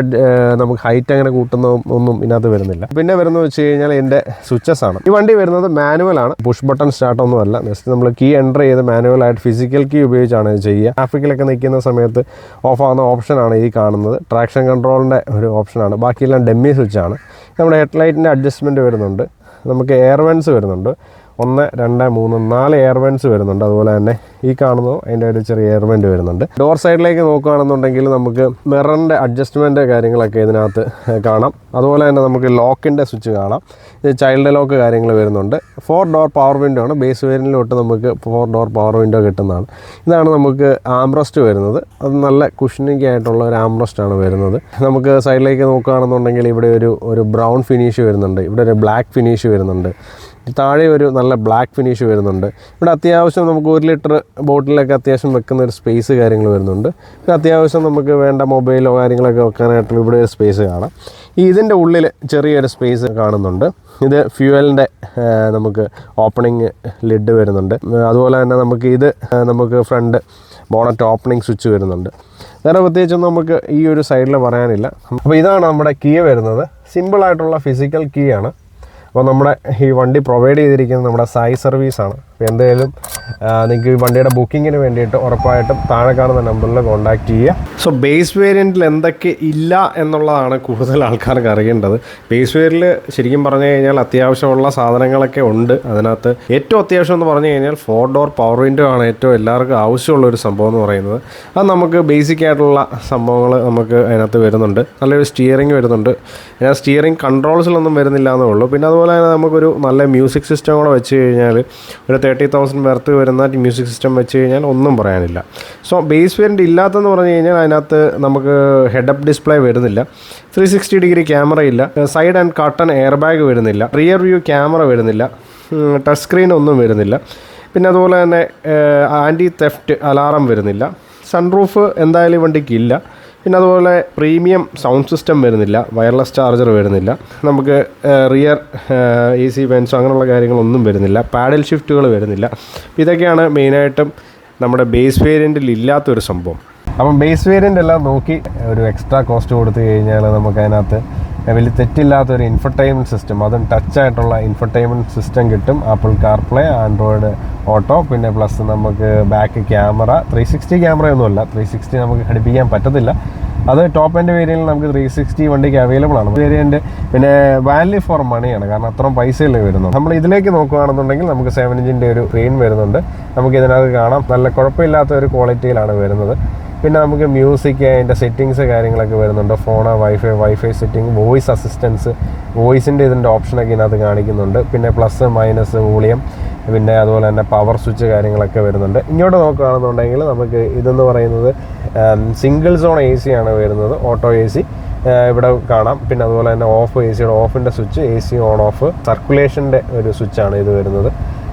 നമുക്ക് ഹൈറ്റ് അങ്ങനെ കൂട്ടുന്ന ഒന്നും ഇതിനകത്ത് വരുന്നില്ല. പിന്നെ വരുന്നത് വെച്ച് കഴിഞ്ഞാൽ ഇതിൻ്റെ സ്വിച്ചസ് ആണ്. ഈ വണ്ടി വരുന്നത് മാനുവലാണ്, പുഷ് ബട്ടൺ സ്റ്റാർട്ടൊന്നും അല്ല. ജസ്റ്റ് നമ്മൾ കീ എൻ്റർ ചെയ്ത് മാനുവലായിട്ട് ഫിസിക്കൽ കീ ഉപയോഗിച്ചാണ് ഇത് ചെയ്യുക. ട്രാഫിക്കിലൊക്കെ നിൽക്കുന്ന സമയത്ത് ഓഫ് ആകുന്ന ഓപ്ഷനാണ് ഈ കാണുന്നത്. ട്രാക്ഷൻ കൺട്രോളിൻ്റെ ഒരു ഓപ്ഷനാണ്. ബാക്കിയെല്ലാം ഡെമ്മി സ്വിച്ചാണ്. നമ്മുടെ ഹെഡ്ലൈറ്റിൻ്റെ അഡ്ജസ്റ്റ്മെൻറ്റ് വരുന്നുണ്ട്. നമുക്ക് എയർ വെൻസ് വരുന്നുണ്ട്. 1, 2, 3, 4 എയർ വെൻറ്റ്സ് വരുന്നുണ്ട്. അതുപോലെ തന്നെ ഈ കാണുന്നു അതിൻ്റെ ഒരു ചെറിയ എയർ വെൻറ്റ് വരുന്നുണ്ട്. ഡോർ സൈഡിലേക്ക് നോക്കുകയാണെന്നുണ്ടെങ്കിൽ നമുക്ക് മിററിൻ്റെ അഡ്ജസ്റ്റ്മെൻറ്റ് കാര്യങ്ങളൊക്കെ ഇതിനകത്ത് കാണാം. അതുപോലെ തന്നെ നമുക്ക് ലോക്കിൻ്റെ സ്വിച്ച് കാണാം. ഇത് ചൈൽഡ് ലോക്ക് കാര്യങ്ങൾ വരുന്നുണ്ട്. 4 ഡോർ പവർ വിൻഡോ ആണ്. ബേസ് വേരിയൻറ്റിലോട്ട് നമുക്ക് 4 ഡോർ പവർ വിൻഡോ കിട്ടുന്നതാണ്. ഇതാണ് നമുക്ക് ആംറസ്റ്റ് വരുന്നത്. അത് നല്ല കുഷനിങ് ആയിട്ടുള്ള ഒരു ആംറസ്റ്റാണ് വരുന്നത്. നമുക്ക് സൈഡിലേക്ക് നോക്കുകയാണെന്നുണ്ടെങ്കിൽ ഇവിടെ ഒരു ബ്രൗൺ ഫിനിഷ് വരുന്നുണ്ട്. ഇവിടെ ഒരു ബ്ലാക്ക് ഫിനിഷ് വരുന്നുണ്ട്. താഴെ ഒരു നല്ല ബ്ലാക്ക് ഫിനിഷ് വരുന്നുണ്ട്. ഇവിടെ അത്യാവശ്യം നമുക്ക് 1 ലിറ്റർ ബോട്ടിലൊക്കെ അത്യാവശ്യം വെക്കുന്ന ഒരു സ്പേസ് കാര്യങ്ങൾ വരുന്നുണ്ട്. പിന്നെ അത്യാവശ്യം നമുക്ക് വേണ്ട മൊബൈലോ കാര്യങ്ങളൊക്കെ വെക്കാനായിട്ടുള്ള ഇവിടെ ഒരു സ്പേസ് കാണാം. ഇതിൻ്റെ ഉള്ളിൽ ചെറിയൊരു സ്പേസ് കാണുന്നുണ്ട്. ഇത് ഫ്യൂവലിൻ്റെ നമുക്ക് ഓപ്പണിങ് ലിഡ് വരുന്നുണ്ട്. അതുപോലെ തന്നെ നമുക്ക് ഫ്രണ്ട് ബോണറ്റ് ഓപ്പണിംഗ് സ്വിച്ച് വരുന്നുണ്ട്. വേറെ പ്രത്യേകിച്ചൊന്നും നമുക്ക് ഈ ഒരു സൈഡിൽ പറയാനില്ല. അപ്പോൾ ഇതാണ് നമ്മുടെ കീ വരുന്നത്. സിമ്പിളായിട്ടുള്ള ഫിസിക്കൽ കീ ആണ്. അപ്പോൾ നമ്മുടെ ഈ വണ്ടി പ്രൊവൈഡ് ചെയ്തിരിക്കുന്നത് നമ്മുടെ സായി സർവീസാണ്. അപ്പോൾ എന്തായാലും നിങ്ങൾക്ക് ഈ വണ്ടിയുടെ ബുക്കിങ്ങിന് വേണ്ടിയിട്ട് ഉറപ്പായിട്ടും താഴെ കാണുന്ന നമ്പറിൽ കോൺടാക്റ്റ് ചെയ്യുക. സോ ബേസ് വേരിയൻറ്റിൽ എന്തൊക്കെ ഇല്ല എന്നുള്ളതാണ് കൂടുതൽ ആൾക്കാർക്ക് അറിയേണ്ടത്. ബേസ് വേരിയൻറ്റിൽ ശരിക്കും പറഞ്ഞു കഴിഞ്ഞാൽ അത്യാവശ്യമുള്ള സാധനങ്ങളൊക്കെ ഉണ്ട്. അതിനകത്ത് ഏറ്റവും അത്യാവശ്യം എന്ന് പറഞ്ഞു കഴിഞ്ഞാൽ 4 ഡോർ പവർ വിൻഡോ ആണ് ഏറ്റവും എല്ലാവർക്കും ആവശ്യമുള്ളൊരു സംഭവം എന്ന് പറയുന്നത്. അത് നമുക്ക് ബേസിക് ആയിട്ടുള്ള സംഭവങ്ങൾ നമുക്ക് അതിനകത്ത് വരുന്നുണ്ട്. നല്ലൊരു സ്റ്റിയറിംഗ് വരുന്നുണ്ട്. അതിനകത്ത് സ്റ്റിയറിംഗ് കൺട്രോൾസിലൊന്നും വരുന്നില്ല എന്നേ ഉള്ളൂ. പിന്നെ അതുപോലെ തന്നെ നമുക്കൊരു നല്ല മ്യൂസിക് സിസ്റ്റം കൂടെ വെച്ച് കഴിഞ്ഞാൽ ഒരു 30,000 വർത്ത് വരുന്ന മ്യൂസിക് സിസ്റ്റം വെച്ച് കഴിഞ്ഞാൽ ഒന്നും പറയാനില്ല. സോ ബേസ് വേരിയൻ്റ് ഇല്ലാത്തെന്ന് പറഞ്ഞു കഴിഞ്ഞാൽ അതിനകത്ത് നമുക്ക് ഹെഡ് അപ്പ് ഡിസ്പ്ലേ വരുന്നില്ല. 360 ഡിഗ്രി ക്യാമറ ഇല്ല. Side and curtain air bag വരുന്നില്ല. റിയർ വ്യൂ ക്യാമറ വരുന്നില്ല. ടച്ച് സ്ക്രീൻ ഒന്നും വരുന്നില്ല. പിന്നെ അതുപോലെ തന്നെ ആൻറ്റി തെഫ്റ്റ് അലാറം വരുന്നില്ല. സൺറൂഫ് എന്തായാലും വണ്ടിക്കില്ല. പിന്നെ അതുപോലെ പ്രീമിയം സൗണ്ട് സിസ്റ്റം വരുന്നില്ല, വയർലെസ് ചാർജർ വരുന്നില്ല, നമുക്ക് റിയർ AC വെൻറ്റ്സോ അങ്ങനെയുള്ള കാര്യങ്ങളൊന്നും വരുന്നില്ല, പാഡൽ ഷിഫ്റ്റുകൾ വരുന്നില്ല. ഇതൊക്കെയാണ് മെയിനായിട്ടും നമ്മുടെ ബേസ് വേരിയൻറ്റിൽ ഇല്ലാത്തൊരു സംഭവം. അപ്പം ബേസ് വേരിയൻ്റ് എല്ലാം നോക്കി ഒരു എക്സ്ട്രാ കോസ്റ്റ് കൊടുത്തു കഴിഞ്ഞാൽ നമുക്ക് അതിനകത്ത് വലിയ തെറ്റില്ലാത്തൊരു ഇൻഫർടൈൻമെൻറ്റ് സിസ്റ്റം, അതും ടച്ചായിട്ടുള്ള ഇൻഫർടൈൻമെൻറ്റ് സിസ്റ്റം കിട്ടും. ആപ്പിൾ കാർപ്ലേ, ആൻഡ്രോയിഡ് ഓട്ടോ, പിന്നെ പ്ലസ് നമുക്ക് ബാക്ക് ക്യാമറ 360 ക്യാമറയൊന്നുമല്ല, 360 നമുക്ക് ഘടിപ്പിക്കാൻ പറ്റത്തില്ല. അത് ടോപ്പ് എൻഡ് വേരിയൻറ്റിൽ നമുക്ക് 360 വണ്ടിക്ക് അവൈലബിൾ ആണ്. വേരിയൻറ്റ് പിന്നെ വാല്യൂ ഫോർ മണിയാണ്, കാരണം അത്രയും പൈസയല്ലേ വരുന്നു. നമ്മൾ ഇതിലേക്ക് നോക്കുകയാണെന്നുണ്ടെങ്കിൽ നമുക്ക് 7 ഇഞ്ചിൻ്റെ ഒരു സ്ക്രീൻ വരുന്നുണ്ട്. നമുക്ക് ഇതിനകത്ത് കാണാം നല്ല കുഴപ്പമില്ലാത്ത ഒരു ക്വാളിറ്റിയിലാണ് വരുന്നത്. പിന്നെ നമുക്ക് മ്യൂസിക്, അതിൻ്റെ സെറ്റിങ്സ് കാര്യങ്ങളൊക്കെ വരുന്നുണ്ട്. Phone, wifi setting, voice assistance, വോയിസിൻ്റെ ഇതിൻ്റെ ഓപ്ഷനൊക്കെ ഇതിനകത്ത് കാണിക്കുന്നുണ്ട്. പിന്നെ പ്ലസ് മൈനസ് വോളിയം, പിന്നെ അതുപോലെ തന്നെ പവർ സ്വിച്ച് കാര്യങ്ങളൊക്കെ വരുന്നുണ്ട്. ഇങ്ങോട്ട് നോക്കുകയാണെന്നുണ്ടെങ്കിൽ നമുക്ക് ഇതെന്ന് പറയുന്നത് സിംഗിൾ സോൺ AC ആണ് വരുന്നത്, ഓട്ടോ AC ഇവിടെ കാണാം. പിന്നെ അതുപോലെ തന്നെ ഓഫ് AC ഓഫിൻ്റെ സ്വിച്ച്, AC ഓൺ ഓഫ്, സർക്കുലേഷൻ്റെ ഒരു സ്വിച്ചാണ് ഇത് വരുന്നത്.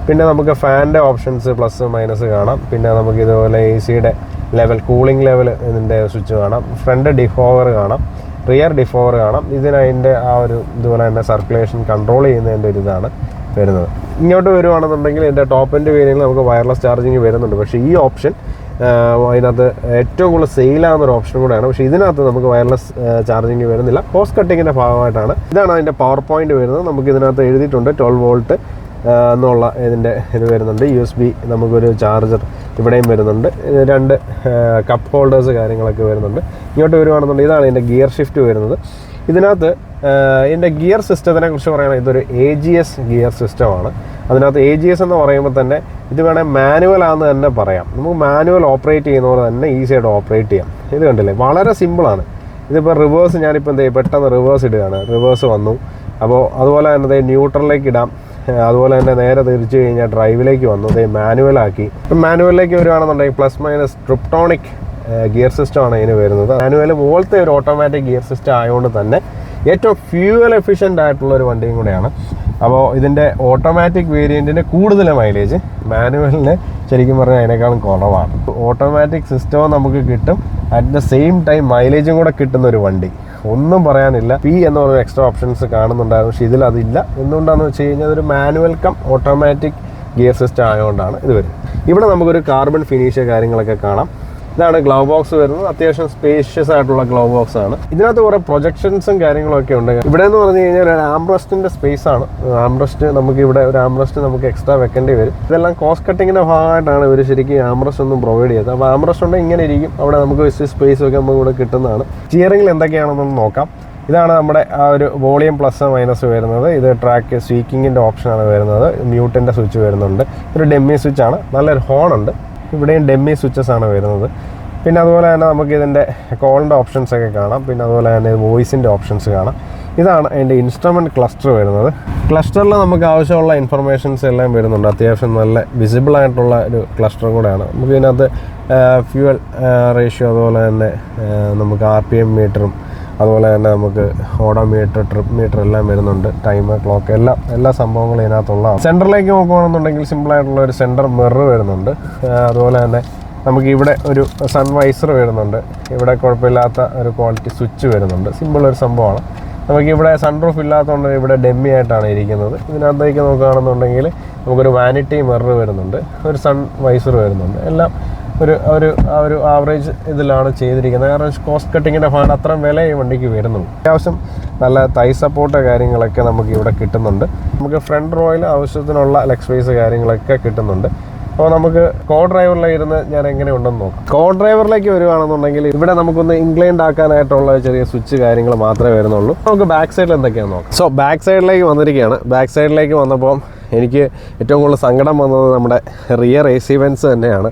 പിന്നെ നമുക്ക് ഫാനിൻ്റെ ഓപ്ഷൻസ് പ്ലസ് മൈനസ് കാണാം. പിന്നെ നമുക്ക് ഇതുപോലെ AC ലെവൽ, കൂളിംഗ് ലെവൽ ഇതിൻ്റെ സ്വിച്ച് കാണാം. ഫ്രണ്ട് ഡിഫോവർ കാണാം, റിയർ ഡിഫോവർ കാണാം. ഇതിനതിൻ്റെ ആ ഒരു ഇതുപോലെ തന്നെ സർക്കുലേഷൻ കൺട്രോൾ ചെയ്യുന്നതിൻ്റെ ഒരു ഇതാണ് വരുന്നത്. ഇങ്ങോട്ട് വരുവാണെന്നുണ്ടെങ്കിൽ ഇതിൻ്റെ ടോപ്പ് എൻഡ് വേരിയൻറ്റിൽ നമുക്ക് വയർലെസ് ചാർജിങ് വരുന്നുണ്ട്. പക്ഷേ ഈ ഓപ്ഷൻ അതിനകത്ത് ഏറ്റവും കൂടുതൽ സെയിലാകുന്നൊരു ഓപ്ഷൻ കൂടെയാണ്. പക്ഷേ ഇതിനകത്ത് നമുക്ക് വയർലെസ് ചാർജിങ് വരുന്നില്ല, കോസ്റ്റ് കട്ടിങ്ങിൻ്റെ ഭാഗമായിട്ടാണ്. ഇതാണ് അതിൻ്റെ പവർ പോയിന്റ് വരുന്നത്. നമുക്ക് ഇതിനകത്ത് എഴുതിയിട്ടുണ്ട് 12 വോൾട്ട് എന്നുള്ള ഇതിൻ്റെ ഇത് വരുന്നുണ്ട്. USB നമുക്കൊരു ചാർജർ ഇവിടെയും വരുന്നുണ്ട്. 2 കപ്പ് ഹോൾഡേഴ്സ് കാര്യങ്ങളൊക്കെ വരുന്നുണ്ട്. ഇങ്ങോട്ട് വരുവാണെന്നുണ്ടെങ്കിൽ ഇതാണ് ഇതിൻ്റെ ഗിയർ ഷിഫ്റ്റ് വരുന്നത്. ഇതിനകത്ത് ഇതിൻ്റെ ഗിയർ സിസ്റ്റത്തിനെ കുറിച്ച് പറയുകയാണെങ്കിൽ ഇതൊരു AGS ഗിയർ സിസ്റ്റമാണ്. അതിനകത്ത് AGS എന്ന് പറയുമ്പോൾ തന്നെ ഇത് വേണേൽ മാനുവൽ ആണെന്ന് തന്നെ പറയാം. നമുക്ക് മാനുവൽ ഓപ്പറേറ്റ് ചെയ്യുന്ന പോലെ തന്നെ ഈസിയായിട്ട് ഓപ്പറേറ്റ് ചെയ്യാം. ഇത് കണ്ടില്ലേ, വളരെ സിമ്പിളാണ്. ഇതിപ്പോൾ റിവേഴ്സ് ഞാനിപ്പോൾ എന്ത് ചെയ്യും, പെട്ടെന്ന് റിവേഴ്സ് ഇടുകയാണ്, റിവേഴ്സ് വന്നു. അപ്പോൾ അതുപോലെ തന്നെ ന്യൂട്രലിലേക്ക് ഇടാം. അതുപോലെ തന്നെ നേരെ തിരിച്ചു കഴിഞ്ഞാൽ ഡ്രൈവിലേക്ക് വന്നു, അതേ മാനുവലാക്കി. ഇപ്പം മാനുവലിലേക്ക് വരുവാണെന്നുണ്ടെങ്കിൽ പ്ലസ് മൈനസ് ട്രിപ്റ്റോണിക് ഗിയർ സിസ്റ്റമാണ് ഇതിന് വരുന്നത്. മാനുവൽ മുകളിലത്തെ ഒരു ഓട്ടോമാറ്റിക് ഗിയർ സിസ്റ്റം ആയതുകൊണ്ട് തന്നെ ഏറ്റവും ഫ്യൂവൽ എഫിഷ്യൻ്റ് ആയിട്ടുള്ള ഒരു വണ്ടിയും കൂടെയാണ്. അപ്പോൾ ഇതിൻ്റെ ഓട്ടോമാറ്റിക് വേരിയൻറ്റിന് കൂടുതൽ മൈലേജ്, മാനുവലിന് ശരിക്കും പറഞ്ഞാൽ അതിനേക്കാളും കുറവാണ്. ഓട്ടോമാറ്റിക് സിസ്റ്റവും നമുക്ക് കിട്ടും, അറ്റ് ദ സെയിം ടൈം മൈലേജും കൂടെ കിട്ടുന്ന ഒരു വണ്ടി, ഒന്നും പറയാനില്ല. P എന്ന് പറഞ്ഞ എക്സ്ട്രാ ഓപ്ഷൻസ് കാണുന്നുണ്ടായിരുന്നു, പക്ഷേ ഇതിൽ അതില്ല. എന്തുകൊണ്ടാണെന്ന് വെച്ച് കഴിഞ്ഞാൽ ഒരു manual cum automatic gear system ആയതുകൊണ്ടാണ് ഇത് വരുന്നത്. ഇവിടെ നമുക്കൊരു കാർബൺ ഫിനിഷ് കാര്യങ്ങളൊക്കെ കാണാം. ഇതാണ് ഗ്ലൗ ബോക്സ് വരുന്നത്. അത്യാവശ്യം സ്പേഷ്യസ് ആയിട്ടുള്ള ഗ്ലൗ ബോക്സ് ആണ്. ഇതിനകത്ത് കുറേ പ്രൊജക്ഷൻസും കാര്യങ്ങളൊക്കെ ഉണ്ട്. ഇവിടെ എന്ന് പറഞ്ഞു കഴിഞ്ഞാൽ ഒരു ആംബ്രസ്റ്റിൻ്റെ സ്പേസ് ആണ്. ആംബ്രസ്റ്റ് നമുക്ക് ഇവിടെ ഒരു ആംബ്രസ്റ്റ് നമുക്ക് എക്സ്ട്രാ വെക്കേണ്ടി വരും. ഇതെല്ലാം കോസ്റ്റ് കട്ടിങ്ങിൻ്റെ ഭാഗമായിട്ടാണ് ഇവർ ശരിക്കും ആംബ്രസ്റ്റ് ഒന്നും പ്രൊവൈഡ് ചെയ്തത്. അപ്പോൾ ആംബ്രസ്റ്റ് ഉണ്ടെങ്കിൽ ഇങ്ങനെ ഇരിക്കും, അവിടെ നമുക്ക് സ്പേസ് ഒക്കെ നമുക്ക് ഇവിടെ കിട്ടുന്നതാണ്. സ്റ്റിയറിംഗിൽ എന്തൊക്കെയാണെന്നൊന്ന് നോക്കാം. ഇതാണ് നമ്മുടെ ആ ഒരു വോളിയം പ്ലസ് മൈനസ് വരുന്നത്. ഇത് ട്രാക്ക് സ്വീക്കിങ്ങിൻ്റെ ഓപ്ഷനാണ് വരുന്നത്. മ്യൂട്ടിൻ്റെ സ്വിച്ച് വരുന്നുണ്ട്. ഒരു ഡെമ്മി സ്വിച്ചാണ്, നല്ലൊരു ഹോൺ ഉണ്ട്. ഇവിടെയും ഡെമ്മി സ്വിച്ചസ് ആണ് വരുന്നത്. പിന്നെ അതുപോലെ തന്നെ നമുക്ക് ഇതിൻ്റെ കോളിൻ്റെ ഓപ്ഷൻസ് ഒക്കെ കാണാം. പിന്നെ അതുപോലെ തന്നെ വോയിസിൻ്റെ ഓപ്ഷൻസ് കാണാം. ഇതാണ് അതിൻ്റെ ഇൻസ്ട്രുമെൻറ്റ് ക്ലസ്റ്റർ വരുന്നത്. ക്ലസ്റ്ററിൽ നമുക്ക് ആവശ്യമുള്ള ഇൻഫർമേഷൻസ് എല്ലാം വരുന്നുണ്ട്. അത്യാവശ്യം നല്ല വിസിബിൾ ആയിട്ടുള്ള ഒരു ക്ലസ്റ്ററും കൂടെയാണ്. നമുക്ക് ഇതിനകത്ത് ഫ്യൂവൽ റേഷ്യോ, അതുപോലെ തന്നെ നമുക്ക് RPM മീറ്ററും, അതുപോലെ തന്നെ നമുക്ക് ഓഡോമീറ്റർ, ട്രിപ്പ് മീറ്റർ എല്ലാം വരുന്നുണ്ട്. ടൈമർ, ക്ലോക്ക്, എല്ലാ സംഭവങ്ങളും ഇതിനകത്തുള്ളതാണ്. സെൻറ്ററിലേക്ക് നോക്കുകയാണെന്നുണ്ടെങ്കിൽ സിമ്പിളായിട്ടുള്ള ഒരു സെൻറ്റർ മിറർ വരുന്നുണ്ട്. അതുപോലെ തന്നെ നമുക്ക് ഇവിടെ ഒരു സൺവൈസർ വരുന്നുണ്ട്. ഇവിടെ കുഴപ്പമില്ലാത്ത ഒരു ക്വാളിറ്റി സ്വിച്ച് വരുന്നുണ്ട്. സിമ്പിൾ ഒരു സംഭവമാണ്. നമുക്കിവിടെ സൺറൂഫ് ഇല്ലാത്തതുകൊണ്ട് ഇവിടെ ഡെമ്മി ആയിട്ടാണ് ഇരിക്കുന്നത്. ഇതിനകത്തേക്ക് നോക്കുകയാണെന്നുണ്ടെങ്കിൽ നമുക്കൊരു വാനിറ്റി മിറർ വരുന്നുണ്ട്, ഒരു സൺവൈസർ വരുന്നുണ്ട്. എല്ലാം ഒരു ആവറേജ് ഇതിലാണ് ചെയ്തിരിക്കുന്നത്. കാരണം കോസ്റ്റ് കട്ടിങ്ങിൻ്റെ ഭാഗം അത്രയും വില ഈ വണ്ടിക്ക് വരുന്നുള്ളൂ. അത്യാവശ്യം നല്ല തൈ സപ്പോർട്ട് കാര്യങ്ങളൊക്കെ നമുക്ക് ഇവിടെ കിട്ടുന്നുണ്ട്. നമുക്ക് ഫ്രണ്ട് റോയിൽ ആവശ്യത്തിനുള്ള ലെഗ് സ്പേസ് കാര്യങ്ങളൊക്കെ കിട്ടുന്നുണ്ട്. അപ്പോൾ നമുക്ക് കോ ഡ്രൈവറിലിരുന്ന് ഞാൻ എങ്ങനെ ഉണ്ടെന്ന് നോക്കാം. കോ ഡ്രൈവറിലേക്ക് വരുവാണെന്നുണ്ടെങ്കിൽ ഇവിടെ നമുക്കൊന്ന് ഇൻക്ലൈൻഡ് ആക്കാനായിട്ടുള്ള ചെറിയ സ്വിച്ച് കാര്യങ്ങൾ മാത്രമേ വരുന്നുള്ളൂ. നമുക്ക് ബാക്ക് സൈഡിൽ എന്തൊക്കെയാണെന്ന് നോക്കാം. സോ ബാക്ക് സൈഡിലേക്ക് വന്നിരിക്കുകയാണ്. ബാക്ക് സൈഡിലേക്ക് വന്നപ്പോൾ എനിക്ക് ഏറ്റവും കൂടുതൽ സങ്കടം വന്നത് നമ്മുടെ റിയർ AC വെൻറ്റ്സ് തന്നെയാണ്.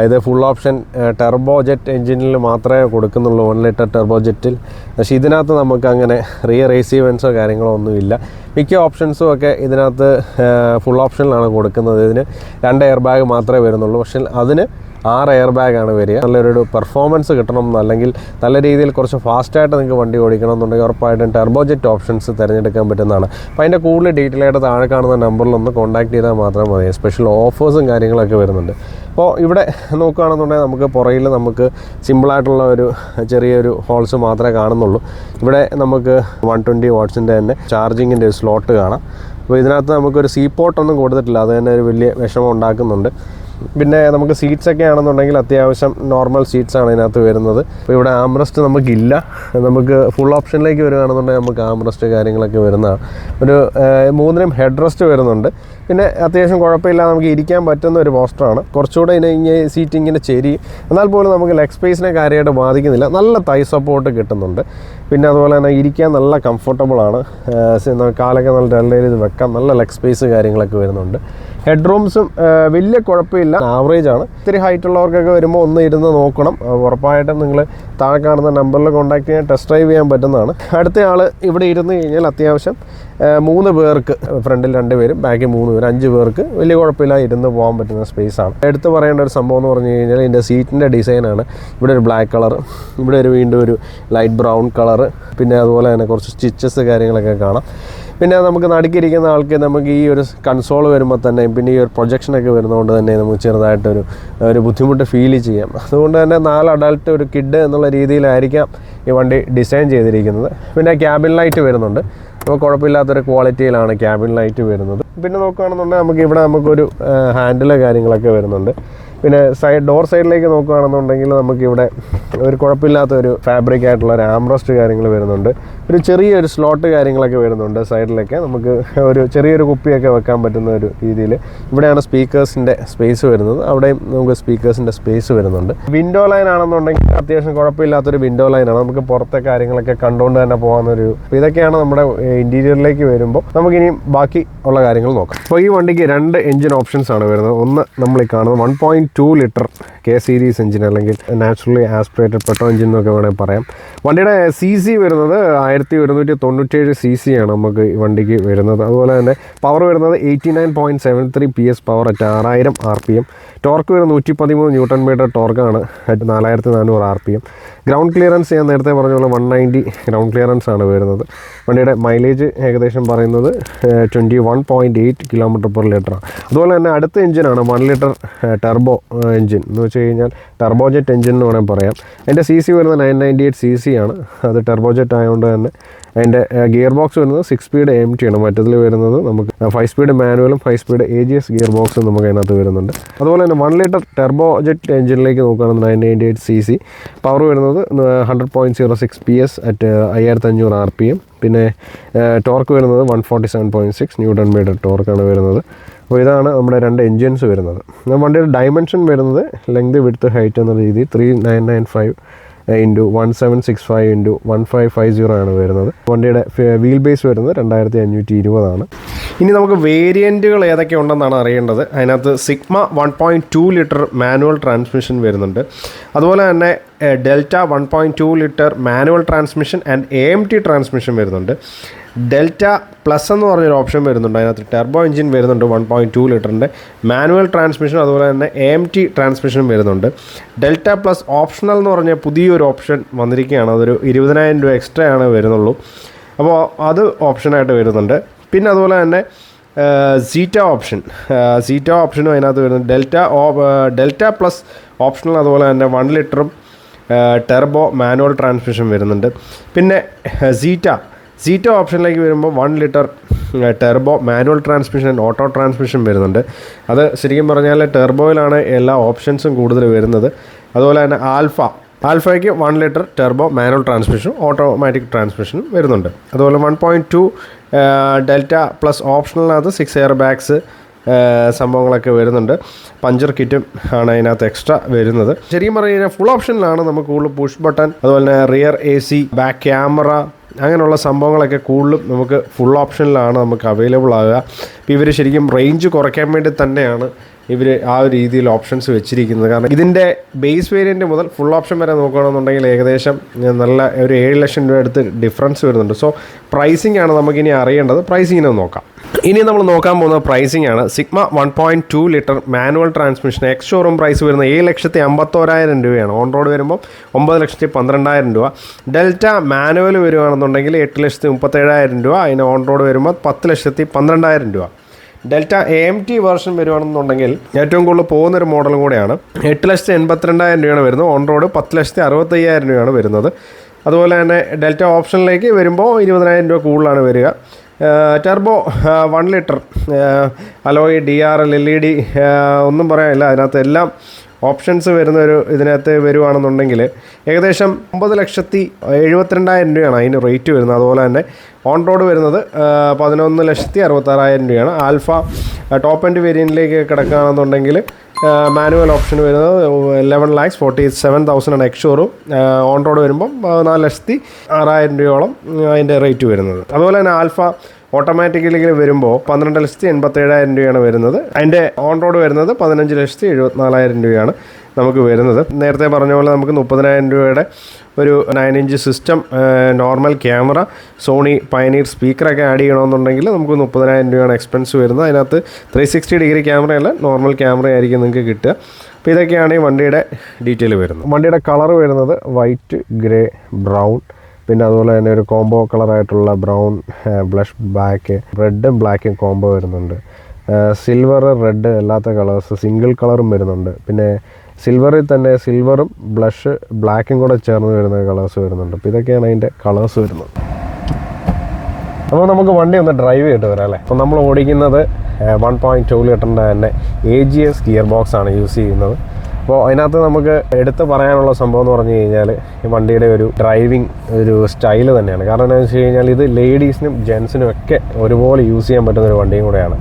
ഇത് ഫുൾ ഓപ്ഷൻ ടെർബോ ജെറ്റ് എൻജിനിൽ മാത്രമേ കൊടുക്കുന്നുള്ളൂ, 1 ലിറ്റർ ടെർബോ ജെറ്റിൽ. പക്ഷേ ഇതിനകത്ത് നമുക്ക് അങ്ങനെ റിയർ AC വെൻറ്റ്സോ കാര്യങ്ങളോ ഒന്നുമില്ല. മിക്ക ഓപ്ഷൻസും ഒക്കെ ഇതിനകത്ത് ഫുൾ ഓപ്ഷനിലാണ് കൊടുക്കുന്നത്. ഇതിന് 2 എയർ ബാഗ് മാത്രമേ വരുന്നുള്ളൂ. പക്ഷേ അതിന് 6 എയർ ബാഗാണ് വരിക. നല്ലൊരു പെർഫോമൻസ് കിട്ടണം അല്ലെങ്കിൽ നല്ല രീതിയിൽ കുറച്ച് ഫാസ്റ്റായിട്ട് നിങ്ങൾക്ക് വണ്ടി ഓടിക്കണം എന്നുണ്ടെങ്കിൽ ഉറപ്പായിട്ടും ടർബോജെറ്റ് ഓപ്ഷൻസ് തിരഞ്ഞെടുക്കാൻ പറ്റുന്നതാണ്. അപ്പോൾ അതിൻ്റെ കൂടുതൽ ഡീറ്റെയിൽ ആയിട്ട് താഴെ കാണുന്ന നമ്പറിലൊന്ന് കോൺടാക്ട് ചെയ്താൽ മാത്രം മതി. സ്പെഷ്യൽ ഓഫേഴ്സും കാര്യങ്ങളൊക്കെ വരുന്നുണ്ട്. അപ്പോൾ ഇവിടെ നോക്കുകയാണെന്നുണ്ടെങ്കിൽ നമുക്ക് പുറകിൽ നമുക്ക് സിമ്പിളായിട്ടുള്ള ഒരു ചെറിയൊരു ഹോൾസ് മാത്രമേ കാണുന്നുള്ളൂ. ഇവിടെ നമുക്ക് 120 വാട്ട്സിൻ്റെ തന്നെ ചാർജിങ്ങിൻ്റെ ഒരു സ്ലോട്ട് കാണാം. അപ്പോൾ ഇതിനകത്ത് നമുക്കൊരു സീപോർട്ടൊന്നും കൊടുത്തിട്ടില്ല, അത് തന്നെ ഒരു വലിയ വിഷമം ഉണ്ടാക്കുന്നുണ്ട്. പിന്നെ നമുക്ക് സീറ്റ്സൊക്കെ ആണെന്നുണ്ടെങ്കിൽ അത്യാവശ്യം നോർമൽ സീറ്റ്സാണ് ഇതിനകത്ത് വരുന്നത്. അപ്പോൾ ഇവിടെ ആംറസ്റ്റ് നമുക്കില്ല. നമുക്ക് ഫുൾ ഓപ്ഷനിലേക്ക് വരികയാണെന്നുണ്ടെങ്കിൽ നമുക്ക് ആംറസ്റ്റ് കാര്യങ്ങളൊക്കെ വരുന്നതാണ്. ഒരു 3 ഹെഡ് റെസ്റ്റ് വരുന്നുണ്ട്. പിന്നെ അത്യാവശ്യം കുഴപ്പമില്ല, നമുക്ക് ഇരിക്കാൻ പറ്റുന്ന ഒരു പോസ്റ്ററാണ്. കുറച്ചുകൂടെ ഇങ്ങനെ സീറ്റ് ഇങ്ങനെ ചെരി, എന്നാൽ പോലും നമുക്ക് ലെഗ് സ്പേസിനെ കാര്യമായിട്ട് ബാധിക്കുന്നില്ല. നല്ല തൈ സപ്പോർട്ട് കിട്ടുന്നുണ്ട്. പിന്നെ അതുപോലെ തന്നെ ഇരിക്കാൻ നല്ല കംഫർട്ടബിളാണ്. കാലൊക്കെ നല്ല ഡെല്ലയിൽ ഇത് വെക്കാം. നല്ല ലെഗ് സ്പേസ് കാര്യങ്ങളൊക്കെ വരുന്നുണ്ട്. ഹെഡ് റൂംസും വലിയ കുഴപ്പമില്ല, ആവറേജ് ആണ്. ഇത്തിരി ഹൈറ്റ് ഉള്ളവർക്കൊക്കെ വരുമ്പോൾ ഒന്ന് ഇരുന്ന് നോക്കണം. ഉറപ്പായിട്ടും നിങ്ങൾ താഴെ കാണുന്ന നമ്പറിൽ കോൺടാക്ട് ചെയ്യാൻ ടെസ്റ്റ് ഡ്രൈവ് ചെയ്യാൻ പറ്റുന്നതാണ്. അടുത്ത ആൾ ഇവിടെ ഇരുന്ന് കഴിഞ്ഞാൽ അത്യാവശ്യം 3 പേർക്ക്, ഫ്രണ്ടിൽ 2 പേരും ബാക്കിൽ 3 പേര്, 5 പേർക്ക് വലിയ കുഴപ്പമില്ല ഇരുന്ന് പോകാൻ പറ്റുന്ന സ്പേസാണ്. എടുത്ത് പറയേണ്ട ഒരു സംഭവം എന്ന് പറഞ്ഞു കഴിഞ്ഞാൽ ഇതിൻ്റെ സീറ്റിൻ്റെ ഡിസൈനാണ്. ഇവിടെ ഒരു ബ്ലാക്ക് കളർ, ഇവിടെ വീണ്ടും ഒരു ലൈറ്റ് ബ്രൗൺ കളർ, പിന്നെ അതുപോലെ തന്നെ കുറച്ച് സ്റ്റിച്ചസ് കാര്യങ്ങളൊക്കെ കാണാം. പിന്നെ നമുക്ക് നടുക്കിരിക്കുന്ന ആൾക്ക് നമുക്ക് ഈ ഒരു കൺസോൾ വരുമ്പോൾ തന്നെ, പിന്നെ ഈ ഒരു പ്രൊജക്ഷനൊക്കെ വരുന്നതുകൊണ്ട് തന്നെ നമുക്ക് ചെറുതായിട്ടൊരു ബുദ്ധിമുട്ട് ഫീൽ ചെയ്യാം. അതുകൊണ്ട് തന്നെ 4 അഡൾട്ട് ഒരു കിഡ് എന്നുള്ള രീതിയിലായിരിക്കാം ഈ വണ്ടി ഡിസൈൻ ചെയ്തിരിക്കുന്നത്. പിന്നെ ക്യാബിൻ ലൈറ്റ് വരുന്നുണ്ട്. അപ്പോൾ കുഴപ്പമില്ലാത്തൊരു ക്വാളിറ്റിയിലാണ് ക്യാബിൻ ലൈറ്റ് വരുന്നത്. പിന്നെ നോക്കുകയാണെന്നുണ്ടെങ്കിൽ നമുക്കൊരു ഹാൻഡിൽ കാര്യങ്ങളൊക്കെ വരുന്നുണ്ട്. പിന്നെ ഡോർ സൈഡിലേക്ക് നോക്കുകയാണെന്നുണ്ടെങ്കിൽ നമുക്കിവിടെ ഒരു കുഴപ്പമില്ലാത്തൊരു ഫാബ്രിക് ആയിട്ടുള്ള ഒരു ആംറസ്റ്റ് കാര്യങ്ങൾ വരുന്നുണ്ട്. ഒരു ചെറിയൊരു സ്ലോട്ട് കാര്യങ്ങളൊക്കെ വരുന്നുണ്ട്. സൈഡിലൊക്കെ നമുക്ക് ഒരു ചെറിയൊരു കുപ്പിയൊക്കെ വെക്കാൻ പറ്റുന്ന ഒരു രീതിയിൽ. ഇവിടെയാണ് സ്പീക്കേഴ്സിൻ്റെ സ്പേസ് വരുന്നത്. അവിടെയും നമുക്ക് സ്പീക്കേഴ്സിൻ്റെ സ്പേസ് വരുന്നുണ്ട്. വിൻഡോ ലൈൻ ആണെന്നുണ്ടെങ്കിൽ അത്യാവശ്യം കുഴപ്പമില്ലാത്തൊരു വിൻഡോ ലൈനാണ്. നമുക്ക് പുറത്തെ കാര്യങ്ങളൊക്കെ കണ്ടുകൊണ്ട് തന്നെ പോകുന്നൊരു. ഇതൊക്കെയാണ് നമ്മുടെ ഇൻറ്റീരിയറിലേക്ക് വരുമ്പോൾ. നമുക്കിനിയും ബാക്കി ഉള്ള കാര്യങ്ങൾ നോക്കാം. അപ്പോൾ ഈ വണ്ടിക്ക് 2 എഞ്ചിൻ ഓപ്ഷൻസ് ആണ് വരുന്നത്. ഒന്ന് നമ്മൾ ഈ കാണുന്നത് 1.2 ലിറ്റർ കെ സീരീസ് എഞ്ചിൻ, അല്ലെങ്കിൽ നാച്ചുറലി ആസ്പിറേറ്റഡ് പെട്രോൾ എഞ്ചിൻ എന്നൊക്കെ വേണമെങ്കിൽ പറയാം. വണ്ടിയുടെ CC വരുന്നത് 1197 CC ആണ് നമുക്ക് ഈ വണ്ടിക്ക് വരുന്നത്. അതുപോലെ തന്നെ പവർ വരുന്നത് 89.73 PS power at 6000 RPM. Torque വരുന്നത് 113 ന്യൂട്ടൺ മീറ്റർ ടോർക്കാണ് അറ്റ് 4400 RPM. ഗ്രൗണ്ട് ക്ലിയറൻസ് ഞാൻ നേരത്തെ പറഞ്ഞ പോലെ 190 ഗ്രൗണ്ട് ക്ലിയറൻസ് ആണ് വരുന്നത്. വണ്ടിയുടെ മൈലേജ് ഏകദേശം പറയുന്നത് 21.8 km/L. അതുപോലെ തന്നെ അടുത്ത എഞ്ചിനാണ് 1 ലിറ്റർ ടർബോ എഞ്ചിൻ എന്ന് വെച്ച് കഴിഞ്ഞാൽ ടർബോജെറ്റ് എഞ്ചിൻ എന്ന് വേണമെങ്കിൽ പറയാം. അതിൻ്റെ CC വരുന്നത് 998 CC ആണ്. അത് ടർബോജെറ്റ് ആയതുകൊണ്ട് തന്നെ അതിൻ്റെ ഗിയർ ബോക്സ് വരുന്നത് 6 സ്പീഡ് AMT ആണ്. മറ്റതിൽ വരുന്നത് നമുക്ക് 5 സ്പീഡ് മാനുവലും 5 സ്പീഡ് AGS ഗിയർ ബോക്സും നമുക്ക് അതിനകത്ത് വരുന്നുണ്ട്. അതുപോലെ തന്നെ 1 ലിറ്റർ ടർബോജെറ്റ് എഞ്ചിനിലേക്ക് നോക്കുകയാണെങ്കിൽ 998 CC, പവർ വരുന്നത് 100.06 PS അറ്റ് 5500 RPM. പിന്നെ ടോർക്ക് വരുന്നത് 147.6 ന്യൂട്ടൺ മീറ്റർ ടോർക്കാണ് വരുന്നത്. അപ്പോൾ ഇതാണ് നമ്മുടെ 2 എഞ്ചിൻസ് വരുന്നത്. വണ്ടിയുടെ ഡയമെൻഷൻ വരുന്നത് ലെങ്ത് വിഡ്ത്ത് ഹൈറ്റ് എന്ന രീതിയിൽ 3995 × 1765 × 1550 ആണ് വരുന്നത്. വണ്ടിയുടെ വീൽ ബേസ് വരുന്നത് 2520 ആണ്. ഇനി നമുക്ക് വേരിയൻറ്റുകൾ ഏതൊക്കെ ഉണ്ടെന്നാണ് അറിയേണ്ടത്. അതിനകത്ത് സിഗ്മ 1.2 ലിറ്റർ മാനുവൽ ട്രാൻസ്മിഷൻ വരുന്നുണ്ട്. അതുപോലെ തന്നെ delta 1.2 litre manual transmission and AMT transmission വരുന്നുണ്ട്. ഡെൽറ്റ പ്ലസ് എന്ന് പറഞ്ഞൊരു ഓപ്ഷൻ വരുന്നുണ്ട്. അതിനകത്ത് ടെർബോ എഞ്ചിൻ വരുന്നുണ്ട് 1.2 ലിറ്ററിൻ്റെ മാനുവൽ ട്രാൻസ്മിഷൻ, അതുപോലെ തന്നെ AMT ട്രാൻസ്മിഷൻ വരുന്നുണ്ട്. ഡെൽറ്റ പ്ലസ് ഓപ്ഷണൽ എന്ന് പറഞ്ഞ പുതിയൊരു ഓപ്ഷൻ വന്നിരിക്കുകയാണ്. അതൊരു 20,000 രൂപ എക്സ്ട്രാ ആണ് വരുന്നുള്ളൂ. അപ്പോൾ അത് ഓപ്ഷനായിട്ട് വരുന്നുണ്ട്. പിന്നെ അതുപോലെ തന്നെ സീറ്റ ഓപ്ഷനും അതിനകത്ത് വരുന്നുണ്ട്. ഡെൽറ്റ പ്ലസ് ഓപ്ഷണൽ, അതുപോലെ തന്നെ 1 ലിറ്ററും ടെർബോ മാനുവൽ ട്രാൻസ്മിഷൻ വരുന്നുണ്ട്. പിന്നെ സീറ്റ ഓപ്ഷനിലേക്ക് വരുമ്പോൾ 1 litre turbo manual transmission auto transmission വരുന്നുണ്ട്. അത് ശരിക്കും പറഞ്ഞാൽ ടെർബോയിലാണ് എല്ലാ ഓപ്ഷൻസും കൂടുതൽ വരുന്നത്. അതുപോലെ തന്നെ ആൽഫയ്ക്ക് 1 ലിറ്റർ ടെർബോ മാനുവൽ ട്രാൻസ്മിഷനും ഓട്ടോമാറ്റിക് ട്രാൻസ്മിഷനും വരുന്നുണ്ട്. അതുപോലെ 1.2 ഡെൽറ്റ പ്ലസ് ഓപ്ഷണലിനകത്ത് 6 എയർ ബാഗ്സ് സംഭവങ്ങളൊക്കെ വരുന്നുണ്ട്. പഞ്ചർ കിറ്റും ആണ് അതിനകത്ത് എക്സ്ട്രാ വരുന്നത്. ശരിക്കും പറഞ്ഞു കഴിഞ്ഞാൽ ഫുൾ ഓപ്ഷനിലാണ് നമുക്ക് കൂടുതൽ പുഷ് ബട്ടൺ, അതുപോലെ തന്നെ റിയർ AC, ബാക്ക് ക്യാമറ, അങ്ങനെയുള്ള സംഭവങ്ങളൊക്കെ കൂടുതലും നമുക്ക് ഫുൾ ഓപ്ഷനിലാണ് നമുക്ക് അവൈലബിൾ ആകുക. ഇപ്പോൾ ഇവർ ശരിക്കും റേഞ്ച് കുറയ്ക്കാൻ വേണ്ടി തന്നെയാണ് ഇവർ ആ ഒരു രീതിയിൽ ഓപ്ഷൻസ് വെച്ചിരിക്കുന്നത്. കാരണം ഇതിൻ്റെ ബേസ് വേരിയൻറ്റ് മുതൽ ഫുൾ ഓപ്ഷൻ വരെ നോക്കുകയാണെന്നുണ്ടെങ്കിൽ ഏകദേശം നല്ല ഒരു 7 ലക്ഷം രൂപ അടുത്ത് ഡിഫറൻസ് വരുന്നുണ്ട്. സോ പ്രൈസിംഗ് ആണ് നമുക്കിനി അറിയേണ്ടത്. പ്രൈസിങ്ങിനെ നോക്കാം. ഇനി നമ്മൾ നോക്കാൻ പോകുന്ന പ്രൈസിംഗ് ആണ്. Sigma 1.2 litre manual transmission ex showroom price വരുന്നത് 7,51,000 രൂപയാണ്. ഓൺ റോഡ് വരുമ്പോൾ 9,12,000 രൂപ. ഡെൽറ്റ മാനുവൽ വരുവാണെന്നുണ്ടെങ്കിൽ 8,37,000 രൂപ. അതിന് ഓൺ റോഡ് വരുമ്പോൾ 10,12,000 രൂപ. ഡെൽറ്റ AMT വേർഷൻ വരുവാണെന്നുണ്ടെങ്കിൽ ഏറ്റവും കൂടുതൽ പോകുന്നൊരു മോഡലും കൂടെയാണ്. 8,82,000 രൂപയാണ് വരുന്നത്. ഓൺ റോഡ് 10,65,000 രൂപയാണ് വരുന്നത്. അതുപോലെ തന്നെ ഡെൽറ്റ ഓപ്ഷനിലേക്ക് വരുമ്പോൾ 20,000 രൂപ കൂടുതലാണ് വരിക. Turbo 1 litre alloy DRL LED ഒന്നും പറയാനില്ല. അതിനകത്ത് എല്ലാം ഓപ്ഷൻസ് വരുന്ന ഒരു ഇതിനകത്ത് വരുവാണെന്നുണ്ടെങ്കിൽ ഏകദേശം 9,72,000 രൂപയാണ് അതിന് റേറ്റ് വരുന്നത്. അതുപോലെ തന്നെ ഓൺ റോഡ് വരുന്നത് 11,66,000 രൂപയാണ്. ആൽഫ ടോപ്പ് എൻഡ് വേരിയൻറ്റിലേക്ക് കിടക്കുകയാണെന്നുണ്ടെങ്കിൽ മാനുവൽ ഓപ്ഷൻ വരുന്നത് 11,47,000 എക്സ് ഷോറൂം. ഓൺ റോഡ് വരുമ്പം 4,06,000 രൂപയോളം അതിൻ്റെ റേറ്റ് വരുന്നത്. അതുപോലെ തന്നെ ആൽഫ ഓട്ടോമാറ്റിക്കലി വരുമ്പോൾ 12,87,000 രൂപയാണ് വരുന്നത്. അതിൻ്റെ ഓൺ റോഡ് വരുന്നത് 15,74,000 രൂപയാണ് നമുക്ക് വരുന്നത്. നേരത്തെ പറഞ്ഞ പോലെ നമുക്ക് 30,000 രൂപയുടെ ഒരു 9 inch system, normal camera, Sony Pioneer സ്പീക്കറൊക്കെ ആഡ് ചെയ്യണമെന്നുണ്ടെങ്കിൽ നമുക്ക് 30,000 രൂപയാണ് എക്സ്പെൻസ് വരുന്നത്. അതിനകത്ത് 360 ഡിഗ്രി ക്യാമറയല്ല, നോർമൽ ക്യാമറ ആയിരിക്കും നിങ്ങൾക്ക് കിട്ടുക. അപ്പോൾ ഇതൊക്കെയാണ് ഈ വണ്ടിയുടെ ഡീറ്റെയിൽ വരുന്നത്. വണ്ടിയുടെ കളർ വരുന്നത് വൈറ്റ്, ഗ്രേ, ബ്രൗൺ, പിന്നെ അതുപോലെ തന്നെ ഒരു കോംബോ കളറായിട്ടുള്ള ബ്രൗൺ, ബ്ലഷ് ബ്ലാക്ക്, റെഡും ബ്ലാക്കും കോംബോ വരുന്നുണ്ട്. സിൽവർ, റെഡ് അല്ലാത്ത കളേഴ്സ് സിംഗിൾ കളറും വരുന്നുണ്ട്. പിന്നെ സിൽവറിൽ തന്നെ സിൽവറും ബ്ലഷ് ബ്ലാക്കും കൂടെ ചേർന്ന് വരുന്ന കളേഴ്സ് വരുന്നുണ്ട്. അപ്പോൾ ഇതൊക്കെയാണ് അതിൻ്റെ കളേഴ്സ് വരുന്നത്. അപ്പോൾ നമുക്ക് വണ്ടി ഒന്ന് ഡ്രൈവ് ചെയ്തിട്ട് വരാം അല്ലേ. അപ്പോൾ നമ്മൾ ഓടിക്കുന്നത് 1.2 ലിറ്ററിൻ്റെ തന്നെ AGS ഗിയർ ബോക്സ് ആണ് യൂസ് ചെയ്യുന്നത്. അപ്പോൾ അതിനകത്ത് നമുക്ക് എടുത്ത് പറയാനുള്ള സംഭവം എന്ന് പറഞ്ഞു കഴിഞ്ഞാൽ ഈ വണ്ടിയുടെ ഒരു ഡ്രൈവിംഗ് ഒരു സ്റ്റൈല് തന്നെയാണ്. കാരണം എന്താണെന്ന് വെച്ച് കഴിഞ്ഞാൽ ഇത് ലേഡീസിനും ജെൻസിനും ഒക്കെ ഒരുപോലെ യൂസ് ചെയ്യാൻ പറ്റുന്ന ഒരു വണ്ടിയും കൂടെയാണ്.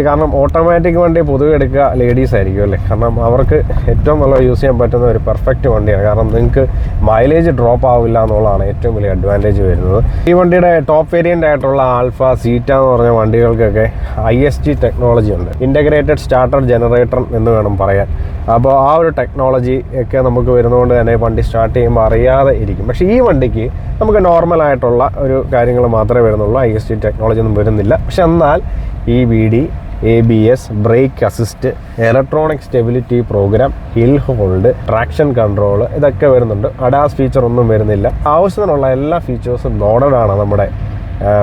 കാരണം ഓട്ടോമാറ്റിക് വണ്ടി പൊതുവെ എടുക്കുക ലേഡീസ് ആയിരിക്കും അല്ലേ. കാരണം അവർക്ക് ഏറ്റവും നല്ല യൂസ് ചെയ്യാൻ പറ്റുന്ന ഒരു പെർഫെക്റ്റ് വണ്ടിയാണ്. കാരണം നിങ്ങൾക്ക് മൈലേജ് ഡ്രോപ്പ് ആവില്ല എന്നുള്ളതാണ് ഏറ്റവും വലിയ അഡ്വാൻറ്റേജ് വരുന്നത്. ഈ വണ്ടിയുടെ ടോപ്പ് വേരിയൻ്റ് ആയിട്ടുള്ള ആൽഫ, സീറ്റ എന്ന് പറഞ്ഞ വണ്ടികൾക്കൊക്കെ ISG ടെക്നോളജി ഉണ്ട്. ഇൻ്റഗ്രേറ്റഡ് സ്റ്റാർട്ടർ ജനറേറ്റർ എന്ന് വേണം പറയാൻ. അപ്പോൾ ആ ഒരു ടെക്നോളജി ഒക്കെ നമുക്ക് വരുന്നതുകൊണ്ട് തന്നെ വണ്ടി സ്റ്റാർട്ട് ചെയ്യുമ്പോൾ അറിയാതെ ഇരിക്കും. പക്ഷേ ഈ വണ്ടിക്ക് നമുക്ക് നോർമലായിട്ടുള്ള ഒരു കാര്യങ്ങൾ മാത്രമേ വരുന്നുള്ളൂ. ISG ടെക്നോളജി ഒന്നും വരുന്നില്ല. പക്ഷെ എന്നാൽ EBD, ABS, brake assist, electronic stability program, hill hold, traction control ഇതൊക്കെ വരുന്നുണ്ട്. അഡാസ് ഫീച്ചർ ഒന്നും വരുന്നില്ല. ആവശ്യത്തിനുള്ള എല്ലാ ഫീച്ചേഴ്സും ലോഡഡാണ് നമ്മുടെ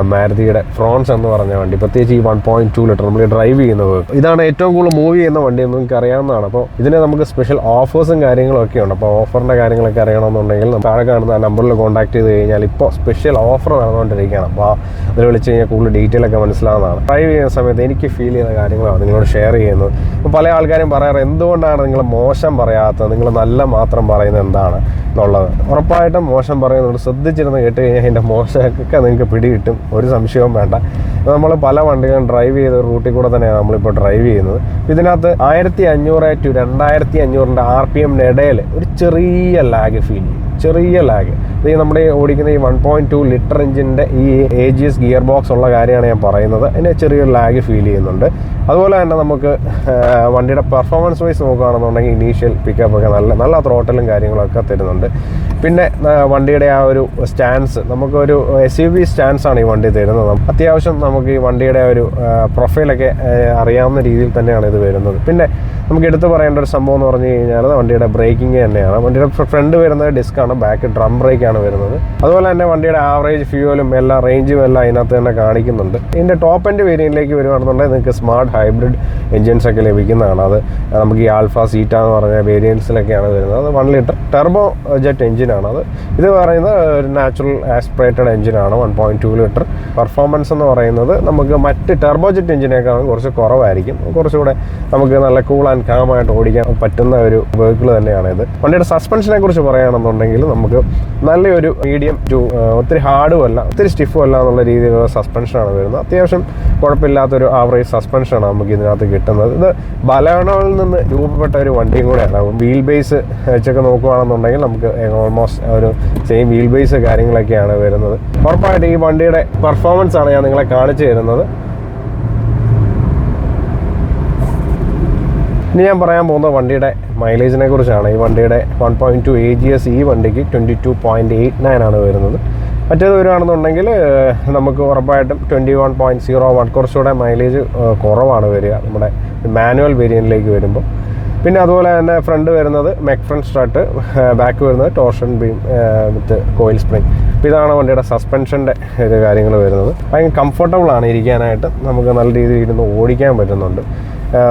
മാരുതിയുടെ ഫ്രോൺസ് എന്ന് പറഞ്ഞ വണ്ടി. പ്രത്യേകിച്ച് ഈ 1.2 ലിറ്റർ നമ്മൾ ഡ്രൈവ് ചെയ്യുന്നത് ഇതാണ് ഏറ്റവും കൂടുതൽ മൂവ് ചെയ്യുന്ന വണ്ടി എന്ന് നിങ്ങൾക്ക് അറിയാവുന്നതാണ്. അപ്പോൾ ഇതിന് നമുക്ക് സ്പെഷ്യൽ ഓഫേഴ്സും കാര്യങ്ങളൊക്കെ ഉണ്ട്. അപ്പോൾ ഓഫറിൻ്റെ കാര്യങ്ങളൊക്കെ അറിയണമെന്നുണ്ടെങ്കിൽ താഴെ കാണുന്ന നമ്പറിൽ കോൺടാക്ട് ചെയ്ത് കഴിഞ്ഞാൽ ഇപ്പോൾ സ്പെഷ്യൽ ഓഫർ നടന്നുകൊണ്ടിരിക്കുകയാണ്. അപ്പോൾ അതിൽ വിളിച്ച് കഴിഞ്ഞാൽ കൂടുതൽ ഡീറ്റെയിൽ ഒക്കെ മനസ്സിലാവുന്നതാണ്. ഡ്രൈവ് ചെയ്യുന്ന സമയത്ത് എനിക്ക് ഫീൽ ചെയ്യുന്ന കാര്യങ്ങളാണ് നിങ്ങളോട് ഷെയർ ചെയ്യുന്നത്. അപ്പോൾ പല ആൾക്കാരും പറയാറ് എന്തുകൊണ്ടാണ് നിങ്ങൾ മോശം പറയാത്തത്, നിങ്ങൾ നല്ല മാത്രം പറയുന്നത് എന്താണ് എന്നുള്ളത്. ഉറപ്പായിട്ടും മോശം പറയുന്നുണ്ട്. ശ്രദ്ധിച്ചിരുന്ന് കേട്ട് കഴിഞ്ഞാൽ അതിൻ്റെ മോശമൊക്കെ നിങ്ങൾക്ക് പിടികിട്ടും, ഒരു സംശയവും വേണ്ട. നമ്മൾ പല വണ്ടികളും ഡ്രൈവ് ചെയ്ത റൂട്ടിൽ കൂടെ തന്നെയാണ് നമ്മളിപ്പോൾ ഡ്രൈവ് ചെയ്യുന്നത്. ഇതിനകത്ത് 1,500 to 2,500 RPM ഇടയിൽ ഒരു ചെറിയ ലാഗ് ഫീൽ ചെയ്യും. ചെറിയ ലാഗ്. ഇത് നമ്മുടെ ഓടിക്കുന്ന ഈ 1.2 ലിറ്റർ എഞ്ചിൻ്റെ ഈ AGS ഗിയർ ബോക്സ് ഉള്ള കാര്യമാണ് ഞാൻ പറയുന്നത്. അതിന് ചെറിയൊരു ലാഗ് ഫീൽ ചെയ്യുന്നുണ്ട്. അതുപോലെ തന്നെ നമുക്ക് വണ്ടിയുടെ പെർഫോമൻസ് വൈസ് നോക്കുകയാണെന്നുണ്ടെങ്കിൽ ഇനീഷ്യൽ പിക്കപ്പ് ഒക്കെ നല്ല ത്രോട്ടലും കാര്യങ്ങളൊക്കെ തരുന്നുണ്ട്. പിന്നെ വണ്ടിയുടെ ആ ഒരു സ്റ്റാൻസ്, നമുക്കൊരു SUV സ്റ്റാൻസാണ് ഈ വണ്ടി തരുന്നത്. അത്യാവശ്യം നമുക്ക് ഈ വണ്ടിയുടെ ഒരു പ്രൊഫൈലൊക്കെ അറിയാവുന്ന രീതിയിൽ തന്നെയാണ് ഇത് വരുന്നത്. പിന്നെ നമുക്ക് എടുത്തു പറയേണ്ട ഒരു സംഭവം എന്ന് പറഞ്ഞു കഴിഞ്ഞാൽ വണ്ടിയുടെ ബ്രേക്കിംഗ് തന്നെയാണ്. വണ്ടിയുടെ ഫ്രണ്ട് വരുന്നത് ഡിസ്ക്കാണ്, ബാക്ക് ഡ്രം ബ്രേക്കാണ് വരുന്നത്. അതുപോലെ തന്നെ വണ്ടിയുടെ ആവറേജ് ഫ്യൂവലും എല്ലാം റേഞ്ചും എല്ലാം അതിനകത്ത് തന്നെ കാണിക്കുന്നുണ്ട്. ഇതിൻ്റെ ടോപ്പ് എൻഡ് വേരിയൻറ്റിലേക്ക് വരുവാണെന്നുണ്ടെങ്കിൽ നിങ്ങൾക്ക് സ്മാർട്ട് ഹൈബ്രിഡ് എൻജിൻസ് ഒക്കെ ലഭിക്കുന്നതാണ്. അത് നമുക്ക് ഈ ആൽഫ, സീറ്റ എന്ന് പറഞ്ഞ വേരിയൻസിലൊക്കെയാണ് വരുന്നത്. അത് 1 ലിറ്റർ ടെർബോ ജെറ്റ് എഞ്ചിനാണ്. ഇത് പറയുന്നത് ഒരു നാച്ചുറൽ ആസ്പിറേറ്റഡ് എഞ്ചിനാണ്. 1.2 ലിറ്റർ. പെർഫോമൻസ് എന്ന് പറയുന്നത് നമുക്ക് മറ്റ് ടെർബോ ജെറ്റ് എഞ്ചിനേക്കാളും കുറച്ച് കുറവായിരിക്കും. കുറച്ചുകൂടെ നമുക്ക് നല്ല കൂൾ ആൻഡ് കാമായിട്ട് ഓടിക്കാൻ പറ്റുന്ന ഒരു വെഹിക്കിൾ തന്നെയാണ് ഇത്. വണ്ടിയുടെ സസ്പെൻഷനെ കുറിച്ച് പറയുകയാണെന്നുണ്ടെങ്കിൽ നമുക്ക് നല്ലൊരു മീഡിയം ടു ഒത്തിരി ഹാർഡും അല്ല ഒത്തിരി സ്റ്റിഫും അല്ല എന്നുള്ള രീതിയിലുള്ള സസ്പെൻഷനാണ് വരുന്നത്. അത്യാവശ്യം കുഴപ്പമില്ലാത്തൊരു ആവറേജ് സസ്പെൻഷനാണ് നമുക്ക് ഇതിനകത്ത് കിട്ടുന്നത്. ഇത് ബലേനോയിൽ നിന്ന് രൂപപ്പെട്ട ഒരു വണ്ടിയും കൂടെയാണ്. വീൽ ബേസ് വെച്ചൊക്കെ നോക്കുകയാണെന്നുണ്ടെങ്കിൽ നമുക്ക് ഓൾമോസ്റ്റ് ഒരു സെയിം വീൽ ബേസ് കാര്യങ്ങളൊക്കെയാണ് വരുന്നത്. ഉറപ്പായിട്ട് ഈ വണ്ടിയുടെ പെർഫോമൻസ് ആണ് ഞാൻ നിങ്ങളെ കാണിച്ചു തരുന്നത്. ഇനി ഞാൻ പറയാൻ പോകുന്ന വണ്ടിയുടെ മൈലേജിനെ കുറിച്ചാണ്. ഈ വണ്ടിയുടെ 1.2 AGS ഈ വണ്ടിക്ക് 22.89 ആണ് വരുന്നത്. മറ്റേത് വരുവാണെന്നുണ്ടെങ്കിൽ നമുക്ക് ഉറപ്പായിട്ടും 21.01 കുറച്ചുകൂടെ മൈലേജ് കുറവാണ് വരിക നമ്മുടെ മാനുവൽ വേരിയൻറ്റിലേക്ക് വരുമ്പോൾ. പിന്നെ അതുപോലെ തന്നെ ഫ്രണ്ട് വരുന്നത് മെക് ഫ്രണ്ട് സ്ട്രട്ട്, ബാക്ക് വരുന്നത് ടോർഷൻ ബീം വിത്ത് കോയിൽ സ്പ്രിങ്. അപ്പോൾ ഇതാണ് വണ്ടിയുടെ സസ്പെൻഷൻ്റെ ഇത് കാര്യങ്ങൾ വരുന്നത്. ഭയങ്കര കംഫർട്ടബിളാണ് ഇരിക്കാനായിട്ട്, നമുക്ക് നല്ല രീതിയിൽ ഇരുന്ന് ഓടിക്കാൻ പറ്റുന്നുണ്ട്.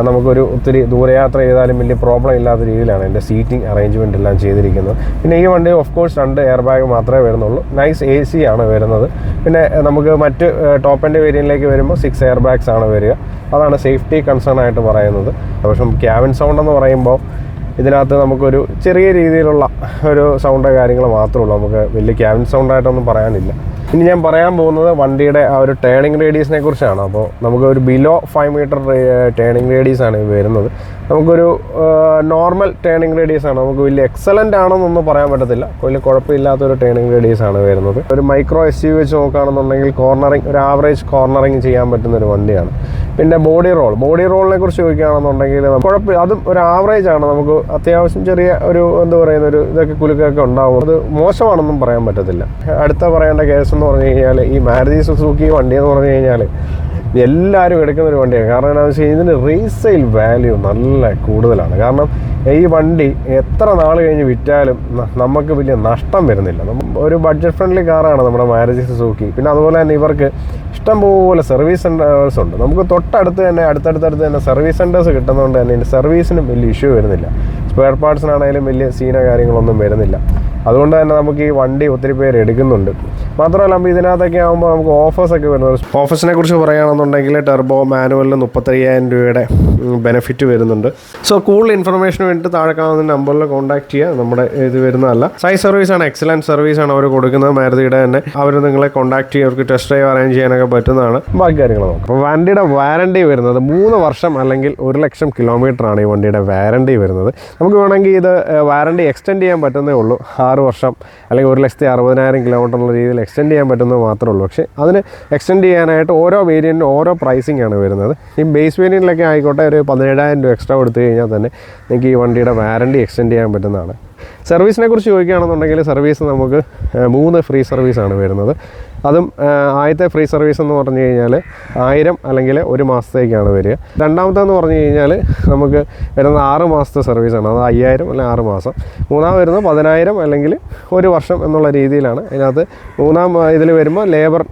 നമുക്കൊരു ഒത്തിരി ദൂരയാത്ര ചെയ്താലും വലിയ പ്രോബ്ലം ഇല്ലാത്ത രീതിയിലാണ് എൻ്റെ സീറ്റിംഗ് അറേഞ്ച്മെൻ്റ് എല്ലാം ചെയ്തിരിക്കുന്നത്. പിന്നെ ഈ വണ്ടി ഓഫ് കോഴ്സ് 2 എയർ ബാഗ് മാത്രമേ വരുന്നുള്ളൂ. നൈസ് AC ആണ് വരുന്നത്. പിന്നെ നമുക്ക് മറ്റ് ടോപ്പ് എൻഡ് വേരിയൻറ്റിലേക്ക് വരുമ്പോൾ 6 എയർ ബാഗ്സ് ആണ് വരിക. അതാണ് സേഫ്റ്റി കൺസേൺ ആയിട്ട് പറയുന്നത്. പക്ഷേ ക്യാബിൻ സൗണ്ട് എന്ന് പറയുമ്പോൾ ഇതിനകത്ത് നമുക്കൊരു ചെറിയ രീതിയിലുള്ള ഒരു സൗണ്ട് കാര്യങ്ങൾ മാത്രമേ ഉള്ളൂ. നമുക്ക് വലിയ ക്യാബിൻ സൗണ്ടായിട്ടൊന്നും പറയാനില്ല. ഇനി ഞാൻ പറയാൻ പോകുന്നത് വണ്ടിയുടെ ആ ഒരു ടേണിംഗ് റേഡിയസിനെ കുറിച്ചാണ്. അപ്പോൾ നമുക്കൊരു ബിലോ 5 മീറ്റർ ടേണിംഗ് റേഡിയസാണ് വരുന്നത്. നമുക്കൊരു നോർമൽ ടേണിംഗ് റേഡിയസാണ്. നമുക്ക് വലിയ എക്സലൻ്റ് ആണെന്നൊന്നും പറയാൻ പറ്റത്തില്ല, വലിയ കുഴപ്പമില്ലാത്തൊരു ടേണിംഗ് റേഡിയസാണ് വരുന്നത്. ഒരു മൈക്രോ SUV വെച്ച് നോക്കുകയാണെന്നുണ്ടെങ്കിൽ കോർണറിങ്, ഒരു ആവറേജ് കോർണറിങ് ചെയ്യാൻ പറ്റുന്നൊരു വണ്ടിയാണ്. പിന്നെ ബോഡി റോളിനെ കുറിച്ച് ചോദിക്കുകയാണെന്നുണ്ടെങ്കിൽ കുഴപ്പം, അതും ഒരു ആവറേജ് ആണ്. നമുക്ക് അത്യാവശ്യം ചെറിയ ഒരു എന്താ പറയുന്ന ഒരു ഇതൊക്കെ കുലുക്കൊക്കെ ഉണ്ടാവും. അത് മോശമാണെന്നും പറയാൻ പറ്റത്തില്ല. അടുത്ത പറയേണ്ട കേസ് എന്ന് പറഞ്ഞു കഴിഞ്ഞാൽ ഈ മാരുതി സുസുക്കി വണ്ടി എന്ന് പറഞ്ഞു കഴിഞ്ഞാൽ എല്ലാവരും എടുക്കുന്നൊരു വണ്ടിയാണ്. കാരണം എന്താണെന്ന് വെച്ച് കഴിഞ്ഞാൽ ഇതിന് റീസെയിൽ വാല്യൂ നല്ല കൂടുതലാണ്. കാരണം ഈ വണ്ടി എത്ര നാൾ കഴിഞ്ഞ് വിറ്റാലും നമുക്ക് വലിയ നഷ്ടം വരുന്നില്ല. ഒരു ബഡ്ജറ്റ് ഫ്രണ്ട്ലി കാറാണ് നമ്മുടെ മാരുതി സുസുക്കി. പിന്നെ അതുപോലെ തന്നെ ഇവർക്ക് ഇഷ്ടംപോലെ സർവീസ് സെൻറ്റേഴ്സ് ഉണ്ട്. നമുക്ക് തൊട്ടടുത്ത് തന്നെ അടുത്തടുത്ത് തന്നെ സർവീസ് സെൻറ്റേഴ്സ് കിട്ടുന്നതുകൊണ്ട് തന്നെ ഇതിൻ്റെ സർവീസിനും വലിയ ഇഷ്യൂ വരുന്നില്ല. സ്പെയർ പാർട്സിനാണെങ്കിലും വലിയ സീനോ കാര്യങ്ങളൊന്നും വരുന്നില്ല. അതുകൊണ്ട് തന്നെ നമുക്ക് ഈ വണ്ടി ഒത്തിരി പേര് എടുക്കുന്നുണ്ട്. മാത്രമല്ല ഇതിനകത്തൊക്കെ ആകുമ്പോൾ നമുക്ക് ഓഫേഴ്സൊക്കെ വരുന്നത്. ഓഫേഴ്സിനെ കുറിച്ച് പറയുകയാണെന്നുണ്ടെങ്കിൽ ടെർബോ മാനുവലിന് 35,000 രൂപയുടെ ബെനിഫിറ്റ് വരുന്നുണ്ട്. സോ കൂടുതൽ ഇൻഫർമേഷന് വേണ്ടിയിട്ട് താഴെ കാണുന്ന നമ്പറിൽ കോൺടാക്ട് ചെയ്യുക. നമ്മുടെ ഇത് വരുന്നതല്ല, സൈസ് സർവീസാണ്, എക്സലൻറ്റ് സർവീസാണ് അവർ കൊടുക്കുന്നത്. മാരുതിയുടെ തന്നെ അവർ നിങ്ങളെ കോൺടാക്ട് ചെയ്യുക, അവർക്ക് ടെസ്റ്റ് ഡ്രൈവ് അറേഞ്ച് ചെയ്യാനൊക്കെ പറ്റുന്നതാണ്. ബാക്കി കാര്യങ്ങൾ നോക്കാം. അപ്പോൾ വണ്ടിയുടെ വാറണ്ടി വരുന്നത് 3 വർഷം അല്ലെങ്കിൽ 1,00,000 കിലോമീറ്ററാണ് ഈ വണ്ടിയുടെ വാറണ്ടി വരുന്നത്. നമുക്ക് വേണമെങ്കിൽ ഇത് വാറണ്ടി എക്സ്റ്റെൻഡ് ചെയ്യാൻ പറ്റുന്നേ ഉള്ളൂ. 6 വർഷം അല്ലെങ്കിൽ 1,60,000 കിലോമീറ്റർ എന്നുള്ള രീതിയിൽ എക്സ്റ്റെൻഡ് ചെയ്യാൻ പറ്റുന്നത് മാത്രമേ ഉള്ളൂ. പക്ഷേ അതിന് എക്സ്റ്റെൻഡ് ചെയ്യാനായിട്ട് ഓരോ വേരിയൻറ്റിനും ഓരോ പ്രൈസിംഗ് ആണ് വരുന്നത്. ഈ ബേസ് വേരിയൻറ്റിലൊക്കെ ആയിക്കോട്ടെ ഒരു 17,000 രൂപ എക്സ്ട്രാ കൊടുത്തു കഴിഞ്ഞാൽ തന്നെ നിങ്ങൾക്ക് ഈ വണ്ടിയുടെ വാറണ്ടി എക്സ്റ്റെൻഡ് ചെയ്യാൻ പറ്റുന്നതാണ്. സർവീസിനെ കുറിച്ച് ചോദിക്കുകയാണെന്നുണ്ടെങ്കിൽ സർവീസ് നമുക്ക് 3 ഫ്രീ സർവീസാണ് വരുന്നത്. അതും ആദ്യത്തെ ഫ്രീ സർവീസ് എന്ന് പറഞ്ഞു കഴിഞ്ഞാൽ 1000 അല്ലെങ്കിൽ 1 മാസത്തേക്കാണ് വരിക. രണ്ടാമത്തെന്ന് പറഞ്ഞു കഴിഞ്ഞാൽ നമുക്ക് വരുന്ന 6 മാസത്തെ സർവീസാണ്. അത് 5,000 അല്ലെങ്കിൽ 6 മാസം. മൂന്നാം വരുന്നത് 10,000 അല്ലെങ്കിൽ 1 വർഷം എന്നുള്ള രീതിയിലാണ്. അതിനകത്ത് മൂന്നാം ഇതിൽ വരുമ്പോൾ ലേബർ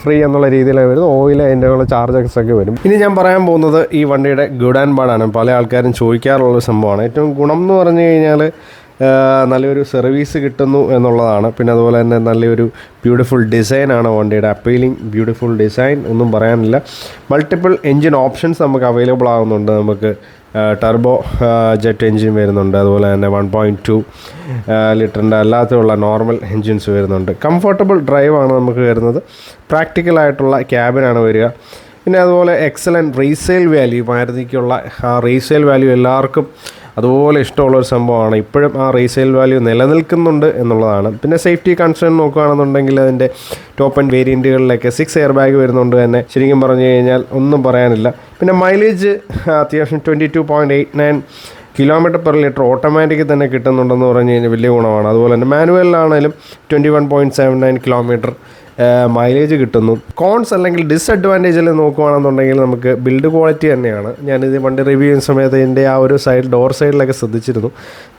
ഫ്രീ എന്നുള്ള രീതിയിലാണ് വരുന്നത്. ഓയിൽ അതിൻ്റെ ഉള്ള ചാർജസ് ഒക്കെ വരും. ഇനി ഞാൻ പറയാൻ പോകുന്നത് ഈ വണ്ടിയുടെ ഗുഡ് ആൻഡ് ബാഡ് ആണ്. പല ആൾക്കാരും ചോദിക്കാറുള്ളൊരു സംഭവമാണ്. ഏറ്റവും ഗുണം എന്ന് പറഞ്ഞു കഴിഞ്ഞാൽ നല്ലൊരു സർവീസ് കിട്ടുന്നു എന്നുള്ളതാണ്. പിന്നെ അതുപോലെ തന്നെ നല്ലൊരു ബ്യൂട്ടിഫുൾ ഡിസൈനാണ് വണ്ടിയുടെ. അപ്പീലിംഗ് ബ്യൂട്ടിഫുൾ ഡിസൈൻ, ഒന്നും പറയാനില്ല. മൾട്ടിപ്പിൾ എൻജിൻ ഓപ്ഷൻസ് നമുക്ക് അവൈലബിൾ ആകുന്നുണ്ട്. നമുക്ക് ടർബോ ജെറ്റ് എൻജിൻ വരുന്നുണ്ട്. അതുപോലെ തന്നെ 1.2 ലിറ്ററിൻ്റെ അല്ലാത്തുള്ള നോർമൽ എൻജിൻസ് വരുന്നുണ്ട്. കംഫർട്ടബിൾ ഡ്രൈവാണ് നമുക്ക് വരുന്നത്. പ്രാക്ടിക്കലായിട്ടുള്ള ക്യാബിനാണ് വരിക. പിന്നെ അതുപോലെ എക്സലൻറ്റ് റീസെയിൽ വാല്യൂ, മാരുതിക്കുള്ള ആ റീസെയിൽ വാല്യൂ എല്ലാവർക്കും അതുപോലെ ഇഷ്ടമുള്ളൊരു സംഭവമാണ്. ഇപ്പോഴും ആ റീസെയിൽ വാല്യൂ നിലനിൽക്കുന്നുണ്ട് എന്നുള്ളതാണ്. പിന്നെ സേഫ്റ്റി കൺസേൺ നോക്കുകയാണെന്നുണ്ടെങ്കിൽ അതിൻ്റെ ടോപ്പ് ആൻഡ് വേരിയൻറ്റുകളിലൊക്കെ 6 എയർ ബാഗ് വരുന്നുണ്ട് തന്നെ. ശരിക്കും പറഞ്ഞു കഴിഞ്ഞാൽ ഒന്നും പറയാനില്ല. പിന്നെ മൈലേജ് അത്യാവശ്യം 22.89 കിലോമീറ്റർ പെർ ലിറ്റർ ഓട്ടോമാറ്റിക് തന്നെ കിട്ടുന്നുണ്ടെന്ന് പറഞ്ഞു കഴിഞ്ഞാൽ വലിയ ഗുണമാണ്. അതുപോലെ തന്നെ മാനുവലിലാണെങ്കിലും 21.79 കിലോമീറ്റർ മൈലേജ് കിട്ടുന്നു. കോൺസ് അല്ലെങ്കിൽ ഡിസഡ്വാൻറ്റേജിൽ നോക്കുകയാണെന്നുണ്ടെങ്കിൽ നമുക്ക് ബിൽഡ് ക്വാളിറ്റി തന്നെയാണ്. ഞാനിത് വണ്ടി റിവ്യൂ ചെയ്യുന്ന സമയത്ത് ഇതിൻ്റെ ആ ഒരു സൈഡ് ഡോർ സൈഡിലൊക്കെ ശ്രദ്ധിച്ചിരുന്നു.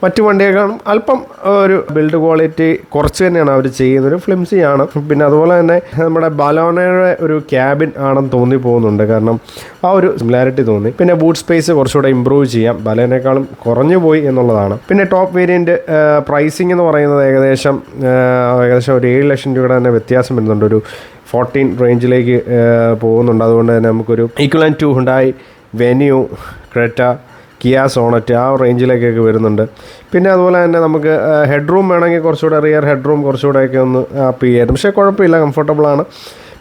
മറ്റു വണ്ടിയേക്കാളും അല്പം ഒരു ബിൽഡ് ക്വാളിറ്റി കുറച്ച് തന്നെയാണ് അവർ ചെയ്യുന്നത്. ഫ്ലിംസിയാണ്. പിന്നെ അതുപോലെ തന്നെ നമ്മുടെ ബലോണയുടെ ഒരു ക്യാബിൻ ആണെന്ന് തോന്നി പോകുന്നുണ്ട്. കാരണം ആ ഒരു സിമിലാരിറ്റി തോന്നി. പിന്നെ ബൂട്ട് സ്പേസ് കുറച്ചുകൂടെ ഇമ്പ്രൂവ് ചെയ്യാം, ബലോനേക്കാളും കുറഞ്ഞു പോയി എന്നുള്ളതാണ്. പിന്നെ ടോപ്പ് വേരിയൻറ്റ് പ്രൈസിംഗ് എന്ന് പറയുന്നത് ഏകദേശം ഒരു 7 ലക്ഷം രൂപയുടെ തന്നെ വ്യത്യാസം വരുന്നുണ്ട്. ഒരു 14 റേഞ്ചിലേക്ക് പോകുന്നുണ്ട്. അതുകൊണ്ട് തന്നെ നമുക്കൊരു equivalent to Hyundai Venue, Creta, Kia Sonet ആ റേഞ്ചിലേക്കൊക്കെ വരുന്നുണ്ട്. പിന്നെ അതുപോലെ തന്നെ നമുക്ക് ഹെഡ് റൂം വേണമെങ്കിൽ കുറച്ചുകൂടെ റിയർ ഹെഡ് റൂം കുറച്ചുകൂടെയൊക്കെ ഒന്ന് അപ്പ് ചെയ്യാം. പക്ഷേ കുഴപ്പമില്ല, കംഫർട്ടബിളാണ്.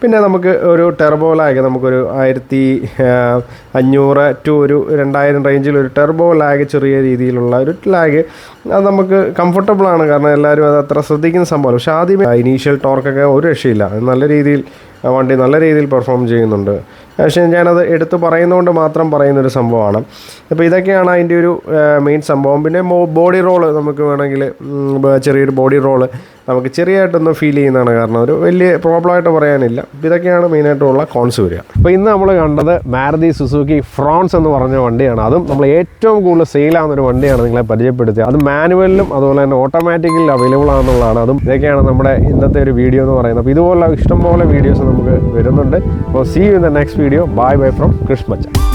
പിന്നെ നമുക്ക് ഒരു ടെർബോ ലാഗ്, നമുക്കൊരു 1500 ടു ഒരു 2000 റേഞ്ചിൽ ഒരു ടെർബോ ലാഗ്, ചെറിയ രീതിയിലുള്ള ഒരു ലാഗ്, അത് നമുക്ക് കംഫർട്ടബിളാണ്. കാരണം എല്ലാവരും അത് അത്ര ശ്രദ്ധിക്കുന്ന സംഭവം. പക്ഷേ ആദ്യമേ ഇനീഷ്യൽ ടോർക്കൊക്കെ ഒരു രക്ഷയില്ല. നല്ല രീതിയിൽ വണ്ടി നല്ല രീതിയിൽ പെർഫോം ചെയ്യുന്നുണ്ട്. പക്ഷേ ഞാനത് എടുത്ത് പറയുന്നതുകൊണ്ട് മാത്രം പറയുന്നൊരു സംഭവമാണ്. അപ്പോൾ ഇതൊക്കെയാണ് അതിൻ്റെ ഒരു മെയിൻ സംഭവം. പിന്നെ ബോഡി റോള് നമുക്ക് വേണമെങ്കിൽ ചെറിയൊരു ബോഡി റോള് നമുക്ക് ചെറിയായിട്ടൊന്ന് ഫീൽ ചെയ്യുന്നതാണ്. കാരണം ഒരു വലിയ പ്രോബ്ലമായിട്ട് പറയാനില്ല. ഇതൊക്കെയാണ് മെയിനായിട്ടുള്ള കോൺസ് വരിക. അപ്പോൾ ഇന്ന് നമ്മൾ കണ്ടത് മാരുതി സുസുക്കി ഫ്രോൺസ് എന്ന് പറഞ്ഞ വണ്ടിയാണ്. അതും നമ്മൾ ഏറ്റവും കൂടുതൽ സെയിലാകുന്നൊരു വണ്ടിയാണ് നിങ്ങളെ പരിചയപ്പെടുത്തിയത്. അത് മാനുവലിലും അതുപോലെ തന്നെ ഓട്ടോമാറ്റിക്കലിലും അവൈലബിൾ ആണെന്നുള്ളതാണ്. അതും ഇതൊക്കെയാണ് നമ്മുടെ ഇന്നത്തെ ഒരു വീഡിയോ എന്ന് പറയുന്നത്. അപ്പോൾ ഇതുപോലുള്ള ഇഷ്ടംപോലെ വീഡിയോസ് നമുക്ക് വരുന്നുണ്ട്. അപ്പോൾ see you in the next video. Bye bye from Krishna Machan.